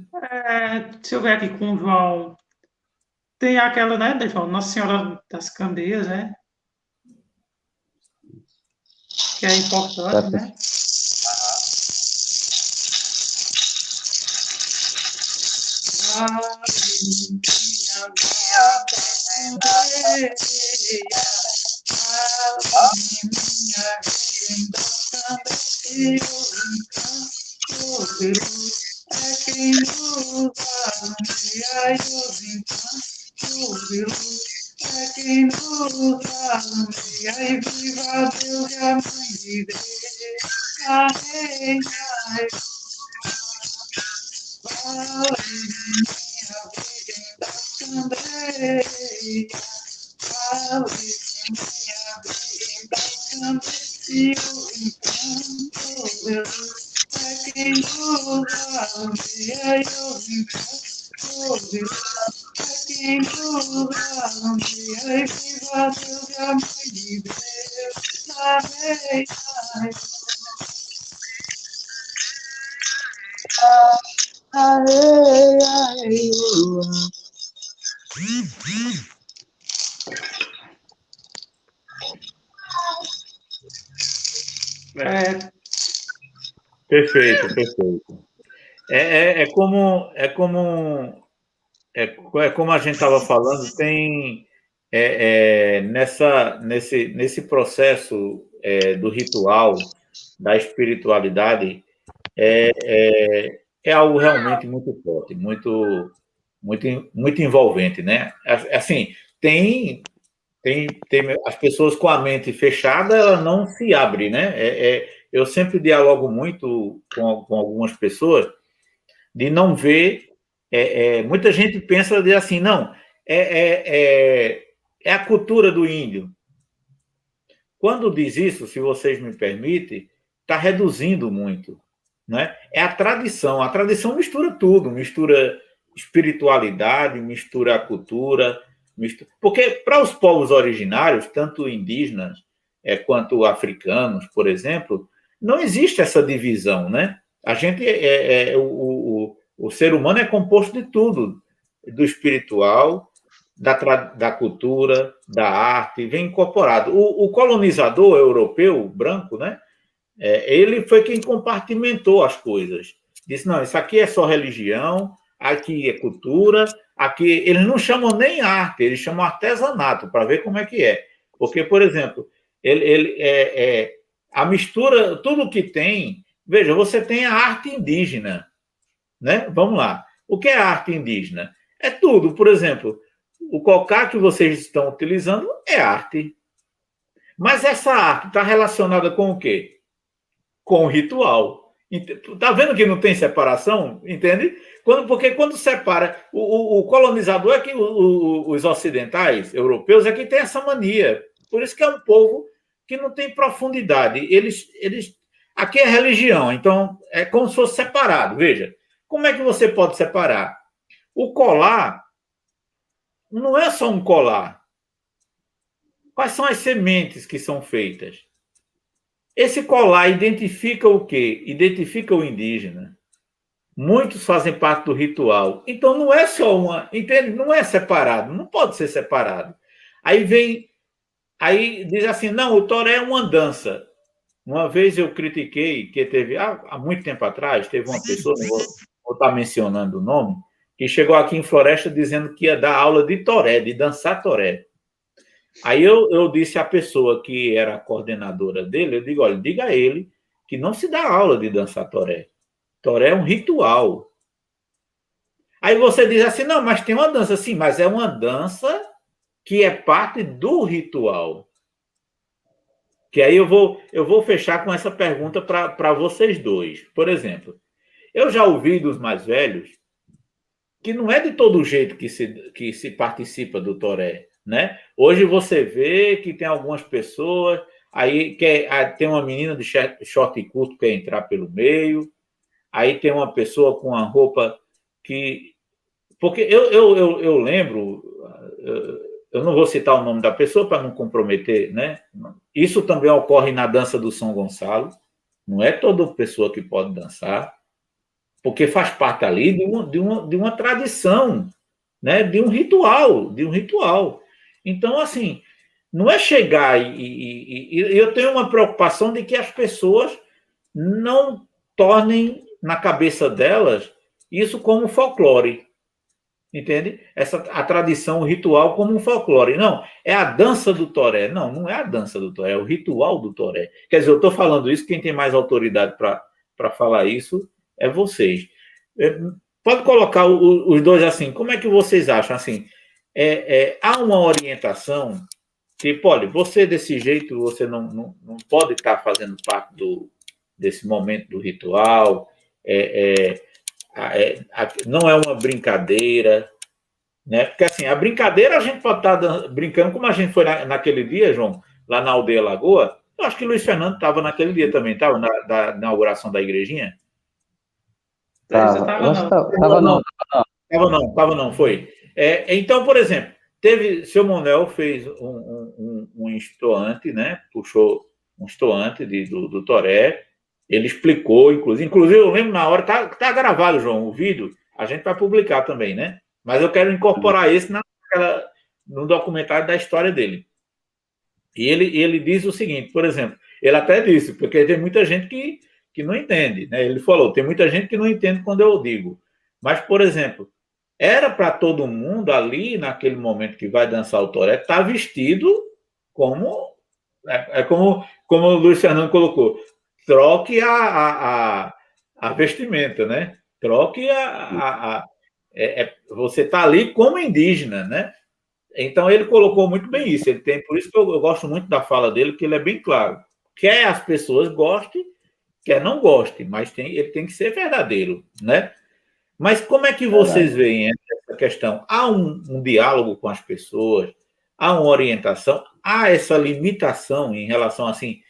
Deixa eu ver aqui com o João. Tem aquela, né, João? Nossa Senhora das Candeias, né? Que é importante, né? É quem nos alumbra e os encantos, é quem nos alumbra e viva Deus e a mãe de Deus, a reina, vale minha Virgem das Candeias, vale minha Virgem das Candeias, e o encanto Deus. É quem quem lugar onde aí viva Deus e a mãe de Deus, amém, Perfeito, perfeito. É como a gente estava falando, tem nesse processo do ritual, da espiritualidade, é algo realmente muito forte, muito envolvente, né? Assim, tem as pessoas com a mente fechada, ela não se abre, né? Eu sempre dialogo muito com algumas pessoas de não ver. Muita gente pensa de assim, não, é a cultura do índio. Quando diz isso, se vocês me permitem, está reduzindo muito, né? É a tradição. A tradição mistura tudo, mistura espiritualidade, mistura a cultura, porque para os povos originários, tanto indígenas quanto africanos, por exemplo, não existe essa divisão, né? A gente o ser humano é composto de tudo, do espiritual, da cultura, da arte, vem incorporado. O colonizador europeu, branco, né? Ele foi quem compartimentou as coisas. Disse, não, isso aqui é só religião, aqui é cultura, aqui eles não chamam nem arte, eles chamam artesanato, para ver como é que é. Porque, por exemplo, a mistura, tudo que tem... Veja, você tem a arte indígena, né? Vamos lá. O que é arte indígena? É tudo. Por exemplo, o cocá que vocês estão utilizando é arte. Mas essa arte está relacionada com o quê? Com o ritual. Está vendo que não tem separação? Entende? Porque quando separa... O colonizador é que os ocidentais, europeus, é que tem essa mania. Por isso que é um povo que não tem profundidade. Aqui é religião, então é como se fosse separado. Veja, como é que você pode separar? O colar não é só um colar. Quais são as sementes que são feitas? Esse colar identifica o quê? Identifica o indígena. Muitos fazem parte do ritual. Então não é só uma... Entende? Não é separado. Não pode ser separado. Aí diz assim, não, o toré é uma dança. Uma vez eu critiquei que teve... Há muito tempo atrás, teve uma pessoa, não vou estar mencionando o nome, que chegou aqui em Floresta dizendo que ia dar aula de toré, de dançar toré. Aí eu disse à pessoa que era a coordenadora dele, eu digo, olha, diga a ele que não se dá aula de dançar toré. Toré é um ritual. Aí você diz assim, não, mas tem uma dança. Sim, mas é uma dança que é parte do ritual. Que aí eu vou fechar com essa pergunta para vocês dois. Por exemplo, eu já ouvi dos mais velhos que não é de todo jeito que se participa do toré, né? Hoje você vê que tem algumas pessoas, aí tem uma menina de short curto que quer entrar pelo meio, aí tem uma pessoa com uma roupa que... Porque eu lembro, eu não vou citar o nome da pessoa para não comprometer, né? Isso também ocorre na dança do São Gonçalo, não é toda pessoa que pode dançar, porque faz parte ali de uma tradição, né? De um ritual. Então, assim, não é chegar e eu tenho uma preocupação de que as pessoas não tornem na cabeça delas isso como folclore, entende? A tradição, o ritual como um folclore. Não, é a dança do toré. Não, não é a dança do toré, é o ritual do toré. Quer dizer, eu estou falando isso, quem tem mais autoridade para falar isso é vocês. Pode colocar os dois assim, como é que vocês acham? Assim, há uma orientação que, olha, você desse jeito, você não pode estar fazendo parte desse momento do ritual, não é uma brincadeira, né? Porque assim, a brincadeira a gente pode estar brincando, como a gente foi naquele dia, João, lá na Aldeia Lagoa. Eu acho que Luiz Fernando estava naquele dia também, estava na inauguração da igrejinha. Você Tava. tava Eu acho que não. tava não. Tava não, foi. Então, por exemplo, seu Monel fez um estoante, né? Puxou um estoante do Toré. Ele explicou, inclusive eu lembro na hora, tá gravado, João, o vídeo, a gente vai publicar também, né? Mas eu quero incorporar esse no documentário da história dele. E ele diz o seguinte, por exemplo, ele até disse, porque tem muita gente que não entende, né? Ele falou, tem muita gente que não entende quando eu digo. Mas, por exemplo, era para todo mundo ali, naquele momento que vai dançar o toré, estar vestido como. Como o Luiz Fernando colocou, troque a vestimenta, né? Troque você está ali como indígena, né? Então ele colocou muito bem isso. Por isso que eu gosto muito da fala dele, que ele é bem claro. Quer as pessoas gostem, quer não gostem, mas ele tem que ser verdadeiro, né? Mas como é que vocês veem essa questão? Há um diálogo com as pessoas? Há uma orientação? Há essa limitação em relação assim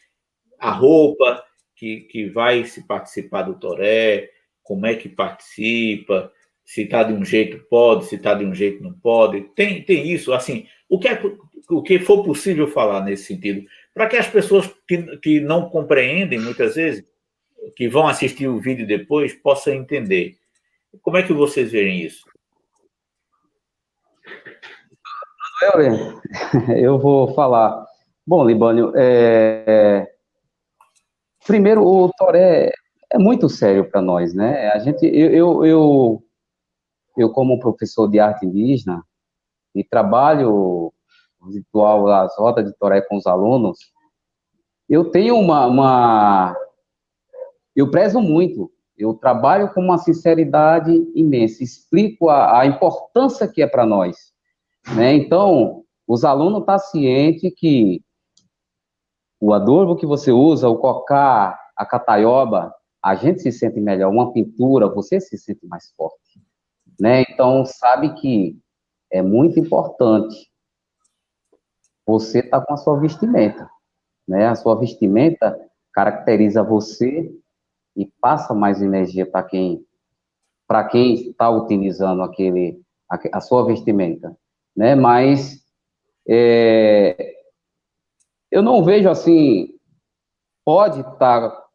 à roupa que vai se participar do toré? Como é que participa? Se está de um jeito pode, se está de um jeito não pode. Tem isso, assim, o que for possível falar nesse sentido, para que as pessoas que não compreendem muitas vezes, que vão assistir o vídeo depois, possam entender. Como é que vocês veem isso? Eu vou falar. Bom, Libânio, primeiro, o toré é muito sério para nós, né? Eu, como professor de arte indígena, e trabalho o ritual, as rodas de toré com os alunos, eu tenho eu prezo muito, eu trabalho com uma sinceridade imensa, explico a importância que é para nós, né? Então, os alunos estão cientes que o adubo que você usa, o cocá, a cataioba, a gente se sente melhor, uma pintura, você se sente mais forte, né? Então, sabe que é muito importante você estar com a sua vestimenta, né? A sua vestimenta caracteriza você e passa mais energia para quem está utilizando a sua vestimenta, né? Mas eu não vejo assim, pode estar.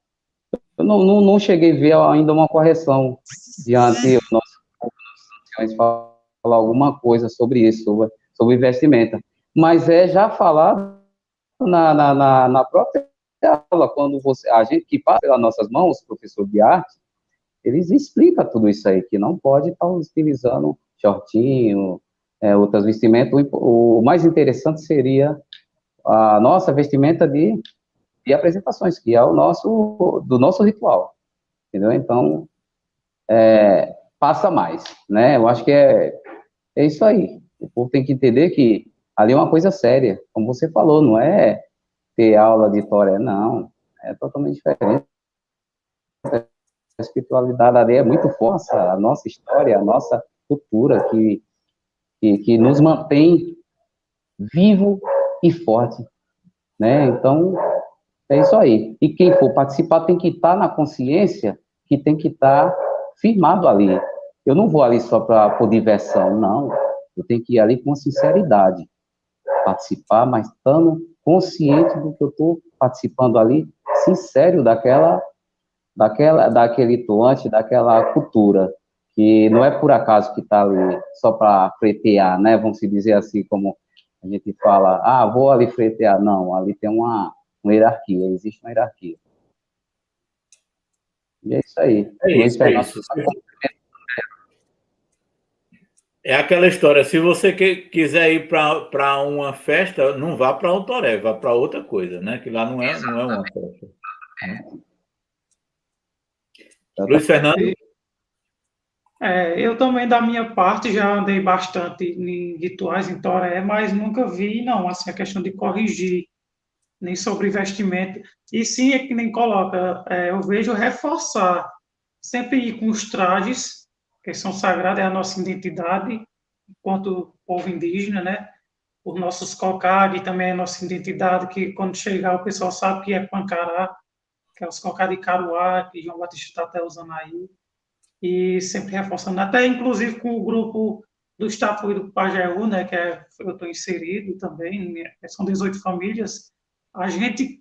Eu não cheguei a ver ainda uma correção diante dos nossos anciões falar alguma coisa sobre isso, sobre vestimenta. Mas já falado na própria aula, quando a gente que passa pelas nossas mãos, os professores de arte, eles explicam tudo isso aí, que não pode estar utilizando shortinho, outras vestimentas. O mais interessante seria a nossa vestimenta de apresentações, que é do nosso ritual, entendeu? Então, passa mais, né? Eu acho que é isso aí. O povo tem que entender que ali é uma coisa séria, como você falou, não é ter aula de toré, não, é totalmente diferente. A espiritualidade ali é muito forte, a nossa história, a nossa cultura, que nos mantém vivo e forte, né? Então, é isso aí. E quem for participar tem que estar na consciência que tem que estar firmado ali. Eu não vou ali só por diversão, não. Eu tenho que ir ali com sinceridade. Participar, mas estando consciente do que eu estou participando ali, sincero daquele toante, daquela cultura, que não é por acaso que está ali só para fretear, né? Vamos dizer assim, como a gente fala, vou ali fretear. Não, ali tem uma hierarquia, existe uma hierarquia. E é isso aí. Luiz Fernando. É aquela história, se você quiser ir para uma festa, não vá para um toré, vá para outra coisa, né? Que lá não é uma festa. Luiz Fernando? Eu também, da minha parte, já andei bastante em rituais em Toré, mas nunca vi, não, assim, a questão de corrigir, nem sobre vestimento. E sim, é que nem coloca, eu vejo reforçar, sempre ir com os trajes, que são sagrados, é a nossa identidade, enquanto povo indígena, né? Os nossos cocá, que também é a nossa identidade, que quando chegar o pessoal sabe que é Pancará, que é os cocá de Caruá, que João Batista está até usando aí. e sempre reforçando, até inclusive com o grupo do Estapuí do Pajeú, né, eu estou inserido também, são 18 famílias, a gente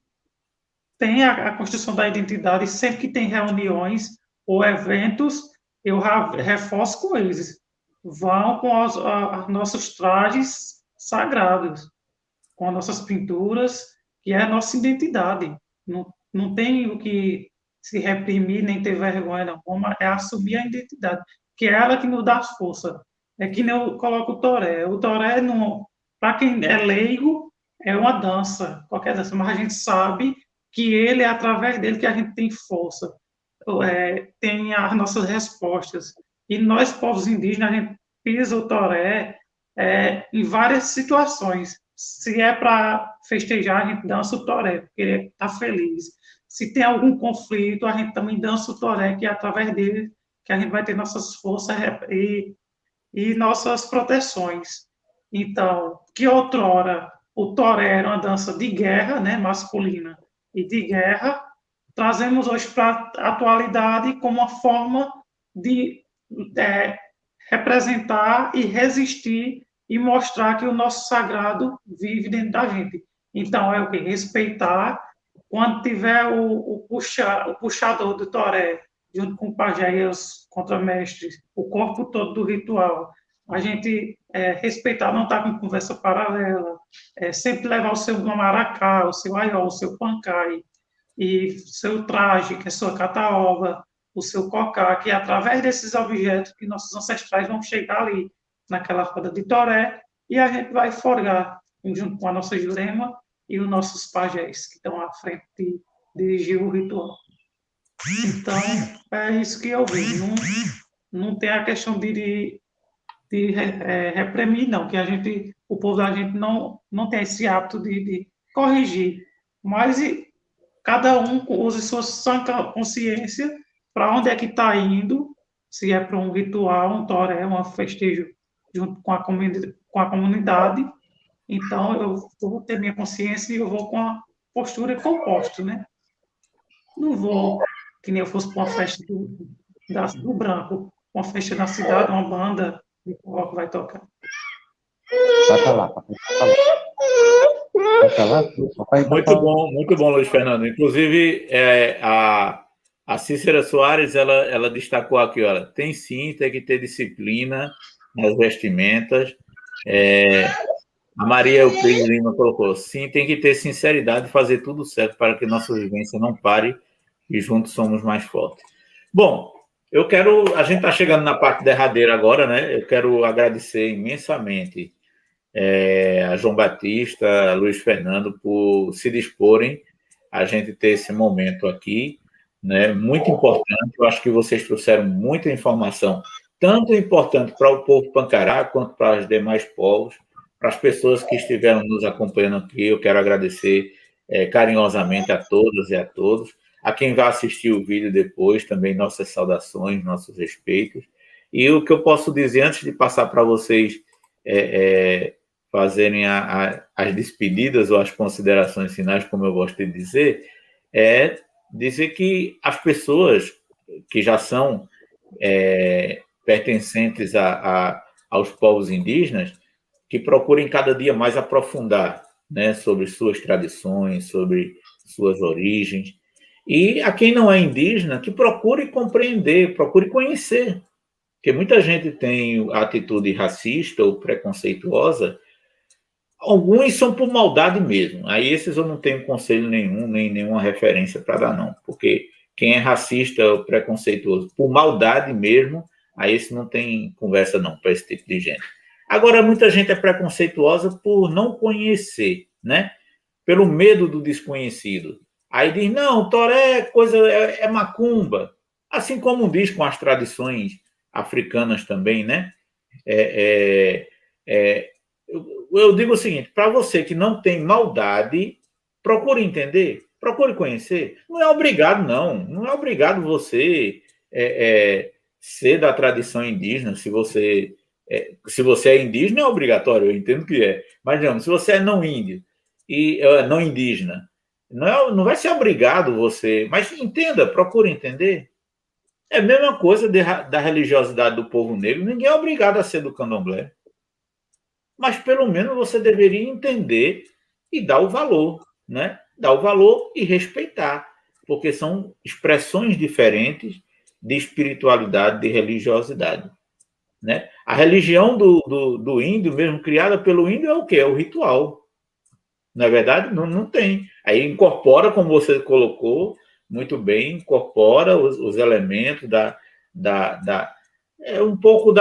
tem a construção da identidade, sempre que tem reuniões ou eventos, eu reforço com eles, vão com os nossos trajes sagrados, com as nossas pinturas, que é a nossa identidade. Não tem o que se reprimir, nem ter vergonha, não. É assumir a identidade, que é ela que nos dá força. É que nem eu coloco o toré. O toré, para quem é leigo, é uma dança, qualquer dança, mas a gente sabe que ele é através dele que a gente tem força, tem as nossas respostas. E nós, povos indígenas, a gente pisa o toré em várias situações. Se é para festejar, a gente dança o toré, porque ele está feliz. Se tem algum conflito, a gente também dança o toré, que é através dele que a gente vai ter nossas forças e nossas proteções. Então, que outrora o toré era uma dança de guerra, né, masculina e de guerra, trazemos hoje para a atualidade como uma forma de representar e resistir e mostrar que o nosso sagrado vive dentro da gente. Então, é o que? Respeitar. Quando tiver o puxador do toré, junto com o pajé e os contramestres, o corpo todo do ritual, a gente respeitar, não estar com conversa paralela, sempre levar o seu maracá, o seu aió, o seu pancai, e seu traje, que é sua cataoba, o seu cocá, que é através desses objetos que nossos ancestrais vão chegar ali, naquela roda de toré, e a gente vai forgar, junto com a nossa Jurema e os nossos pajés, que estão à frente de dirigir o ritual. Então, é isso que eu vejo. Não tem a questão de reprimir, não, que o povo da gente não tem esse hábito de corrigir, mas cada um use sua sã consciência para onde é que está indo, se é para um ritual, um toré, um festejo junto com a comunidade. Então, eu vou ter minha consciência e eu vou com a postura composta, né? Não vou, que nem eu fosse para uma festa do branco, uma festa na cidade, uma banda de rock vai tocar. Vai lá. Muito bom, Luiz Fernando. Inclusive, a Cícera Soares, ela destacou aqui, olha, tem que ter disciplina nas vestimentas. A Maria Euclides Lima colocou, sim, tem que ter sinceridade e fazer tudo certo para que nossa vivência não pare e juntos somos mais fortes. Bom, a gente está chegando na parte derradeira agora, né? Eu quero agradecer imensamente a João Batista, a Luiz Fernando, por se disporem a gente ter esse momento aqui, né? Muito importante. Eu acho que vocês trouxeram muita informação, tanto importante para o povo Pancará, quanto para os demais povos, para as pessoas que estiveram nos acompanhando aqui. Eu quero agradecer carinhosamente a todas e a todos. A quem vai assistir o vídeo depois, também nossas saudações, nossos respeitos. E o que eu posso dizer, antes de passar para vocês fazerem as despedidas ou as considerações finais, como eu gosto de dizer, é dizer que as pessoas que já são pertencentes aos povos indígenas, que procurem cada dia mais aprofundar, né, sobre suas tradições, sobre suas origens. E a quem não é indígena, que procure compreender, procure conhecer. Porque muita gente tem a atitude racista ou preconceituosa. Alguns são por maldade mesmo. Aí esses eu não tenho conselho nenhum, nem nenhuma referência para dar, não. Porque quem é racista ou preconceituoso por maldade mesmo, aí esse não tem conversa, não, para esse tipo de gente. Agora, muita gente é preconceituosa por não conhecer, né? Pelo medo do desconhecido. Aí diz, não, toré é macumba. Assim como diz com as tradições africanas também, né? Eu digo o seguinte, para você que não tem maldade, procure entender, procure conhecer. Não é obrigado, não. Não é obrigado você ser da tradição indígena. Se você é indígena, é obrigatório, eu entendo que é. Mas não, se você é não índio e não indígena, não vai ser obrigado você. Mas entenda, procure entender. É a mesma coisa da religiosidade do povo negro. Ninguém é obrigado a ser do candomblé. Mas pelo menos você deveria entender e dar o valor, né? Dar o valor e respeitar, porque são expressões diferentes de espiritualidade, de religiosidade, né? A religião do índio, mesmo criada pelo índio, é o quê? É o ritual. Na verdade, não tem. Aí incorpora, como você colocou muito bem, incorpora os elementos um pouco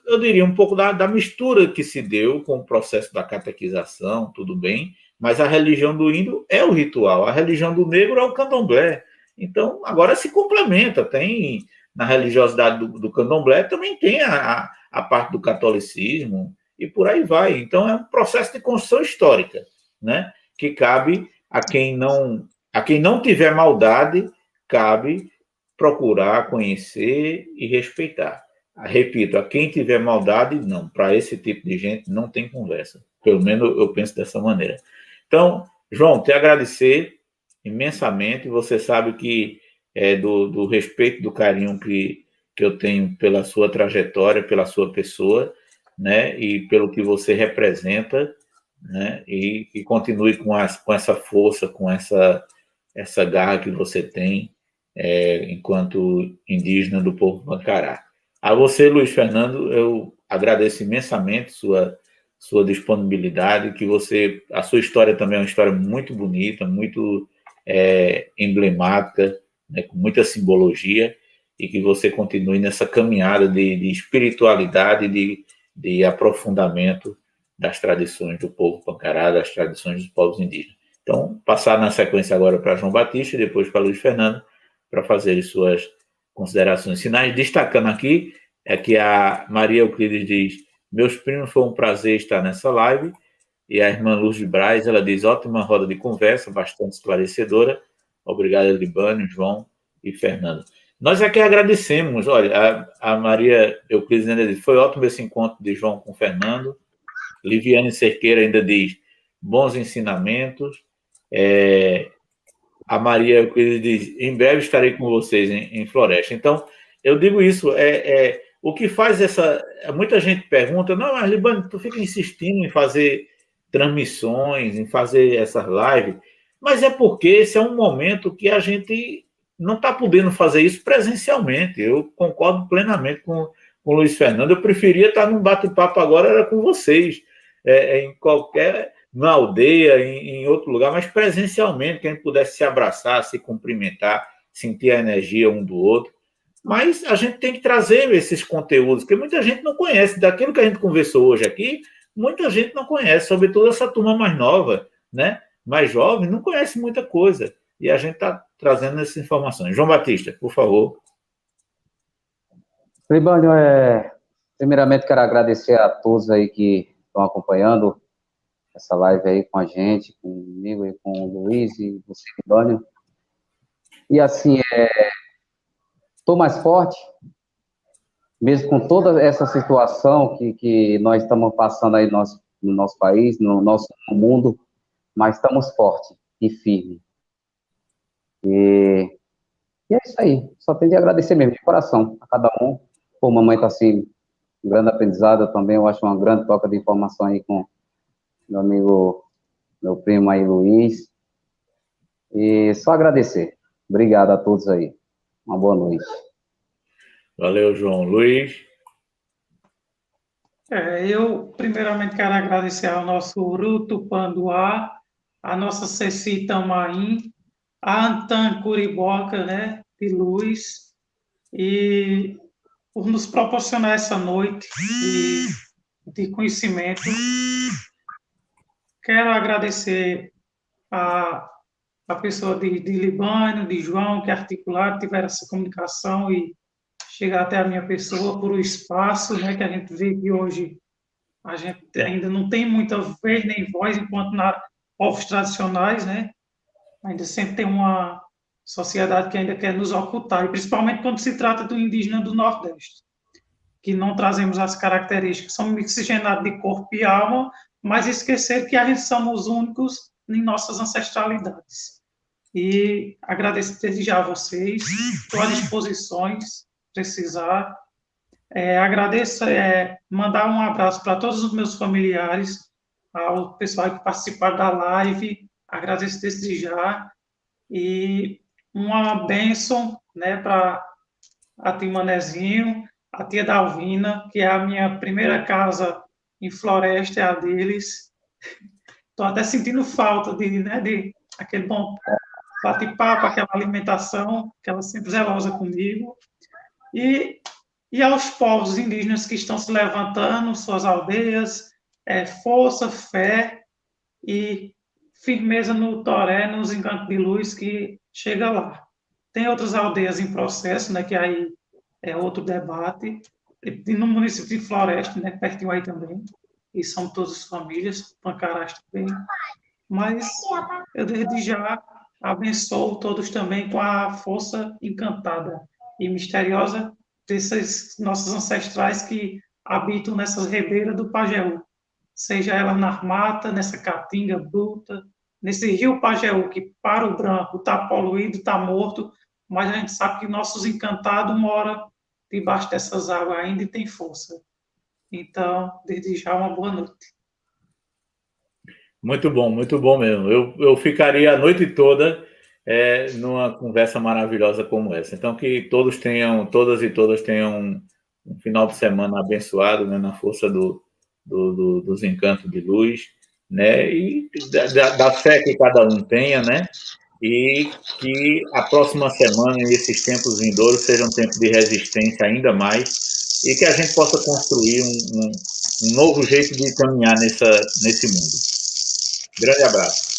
eu diria, um pouco da mistura que se deu com o processo da catequização, tudo bem, mas a religião do índio é o ritual, a religião do negro é o candomblé. Então, agora se complementa, tem na religiosidade do candomblé, também tem a parte do catolicismo, e por aí vai. Então, é um processo de construção histórica, né? Que cabe a quem não tiver maldade, cabe procurar, conhecer e respeitar. Repito, a quem tiver maldade, não. Para esse tipo de gente, não tem conversa. Pelo menos eu penso dessa maneira. Então, João, te agradecer imensamente. Você sabe que do respeito, do carinho que eu tenho pela sua trajetória, pela sua pessoa, né? E pelo que você representa, né? E continue com essa força, com essa garra que você tem enquanto indígena do povo Pancará. A você, Luiz Fernando, eu agradeço imensamente sua disponibilidade, a sua história também é uma história muito bonita, muito emblemática, né, com muita simbologia, e que você continue nessa caminhada de espiritualidade, de aprofundamento das tradições do povo Pancará, das tradições dos povos indígenas. Então, passar na sequência agora para João Batista e depois para Luiz Fernando, para fazer suas considerações finais, destacando aqui que a Maria Euclides diz: meus primos, foi um prazer estar nessa live, e a irmã Luz de Braz, ela diz: ótima roda de conversa, bastante esclarecedora, obrigado, Libânio, João e Fernando. Nós aqui agradecemos, olha, a Maria Euclides ainda diz: foi ótimo esse encontro de João com Fernando. Liviane Cerqueira ainda diz: bons ensinamentos. A Maria Euclides diz: em breve estarei com vocês em Floresta. Então, eu digo isso, o que faz muita gente pergunta: não, mas Libânio, tu fica insistindo em fazer transmissões, em fazer essas lives, mas é porque esse é um momento que a gente não está podendo fazer isso presencialmente. Eu concordo plenamente com o Luiz Fernando. Eu preferia estar num bate-papo agora, era com vocês, na aldeia, em outro lugar, mas presencialmente, que a gente pudesse se abraçar, se cumprimentar, sentir a energia um do outro. Mas a gente tem que trazer esses conteúdos, porque muita gente não conhece. Daquilo que a gente conversou hoje aqui, muita gente não conhece, sobretudo essa turma mais nova, né? Mais jovem, não conhece muita coisa. E a gente está trazendo essas informações. João Batista, por favor. Libânio, primeiramente quero agradecer a todos aí que estão acompanhando essa live aí com a gente, comigo e com o Luiz e você, Libânio. E assim, estou mais forte, mesmo com toda essa situação que nós estamos passando aí no nosso país, no nosso mundo, mas estamos fortes e firmes. E é isso aí, só tenho de agradecer mesmo, de coração, a cada um. Pô, mamãe está assim, um grande aprendizado, eu também, eu acho uma grande troca de informação aí com meu amigo, meu primo aí, Luiz. E só agradecer. Obrigado a todos aí. Uma boa noite. Valeu, João. Luiz? Eu, primeiramente, quero agradecer ao nosso Uru Tupanduá, a nossa Ceci Tamaim, a Antan Curiboca, né, de Luz, e por nos proporcionar essa noite de conhecimento. Quero agradecer a pessoa de Libânio, de João, que articularam, tiveram essa comunicação e chegar até a minha pessoa por o espaço, né, que a gente vê que hoje a gente ainda não tem muita vez nem voz, enquanto na povos tradicionais, né, ainda sempre tem uma sociedade que ainda quer nos ocultar, e principalmente quando se trata do indígena do Nordeste, que não trazemos as características, somos mixigenados de corpo e alma, mas esquecer que a gente somos únicos em nossas ancestralidades. E agradeço desde já a vocês, estou à disposição precisar. Agradeço, mandar um abraço para todos os meus familiares, ao pessoal que participaram da live, agradeço desde já, e uma bênção, né, para a tia Manezinho, a tia Dalvina, que é a minha primeira casa em Floresta, é a deles. Estou até sentindo falta de aquele bom bate-papo, aquela alimentação, que ela sempre zelosa comigo. E aos povos indígenas que estão se levantando, suas aldeias, força, fé e firmeza no Toré, nos Encantos de Luz, que chega lá. Tem outras aldeias em processo, né, que aí é outro debate, e no município de Floresta, né, pertinho aí também, e são todas famílias, Pancarás também, mas eu desde já abençoo todos também com a força encantada e misteriosa desses nossos ancestrais que habitam nessas ribeiras do Pajeú, seja ela na mata, nessa caatinga bruta, nesse rio Pajeú, que para o branco está poluído, está morto, mas a gente sabe que nossos encantados moram debaixo dessas águas ainda e tem força. Então, desde já, uma boa noite. Muito bom mesmo. Eu ficaria a noite toda numa conversa maravilhosa como essa. Então, que todos tenham, todas e todas tenham um final de semana abençoado, né, na força dos encantos de luz, né, e da fé que cada um tenha, né, e que a próxima semana e esses tempos vindouros sejam tempos de resistência ainda mais e que a gente possa construir um novo jeito de caminhar nesse mundo. Grande abraço.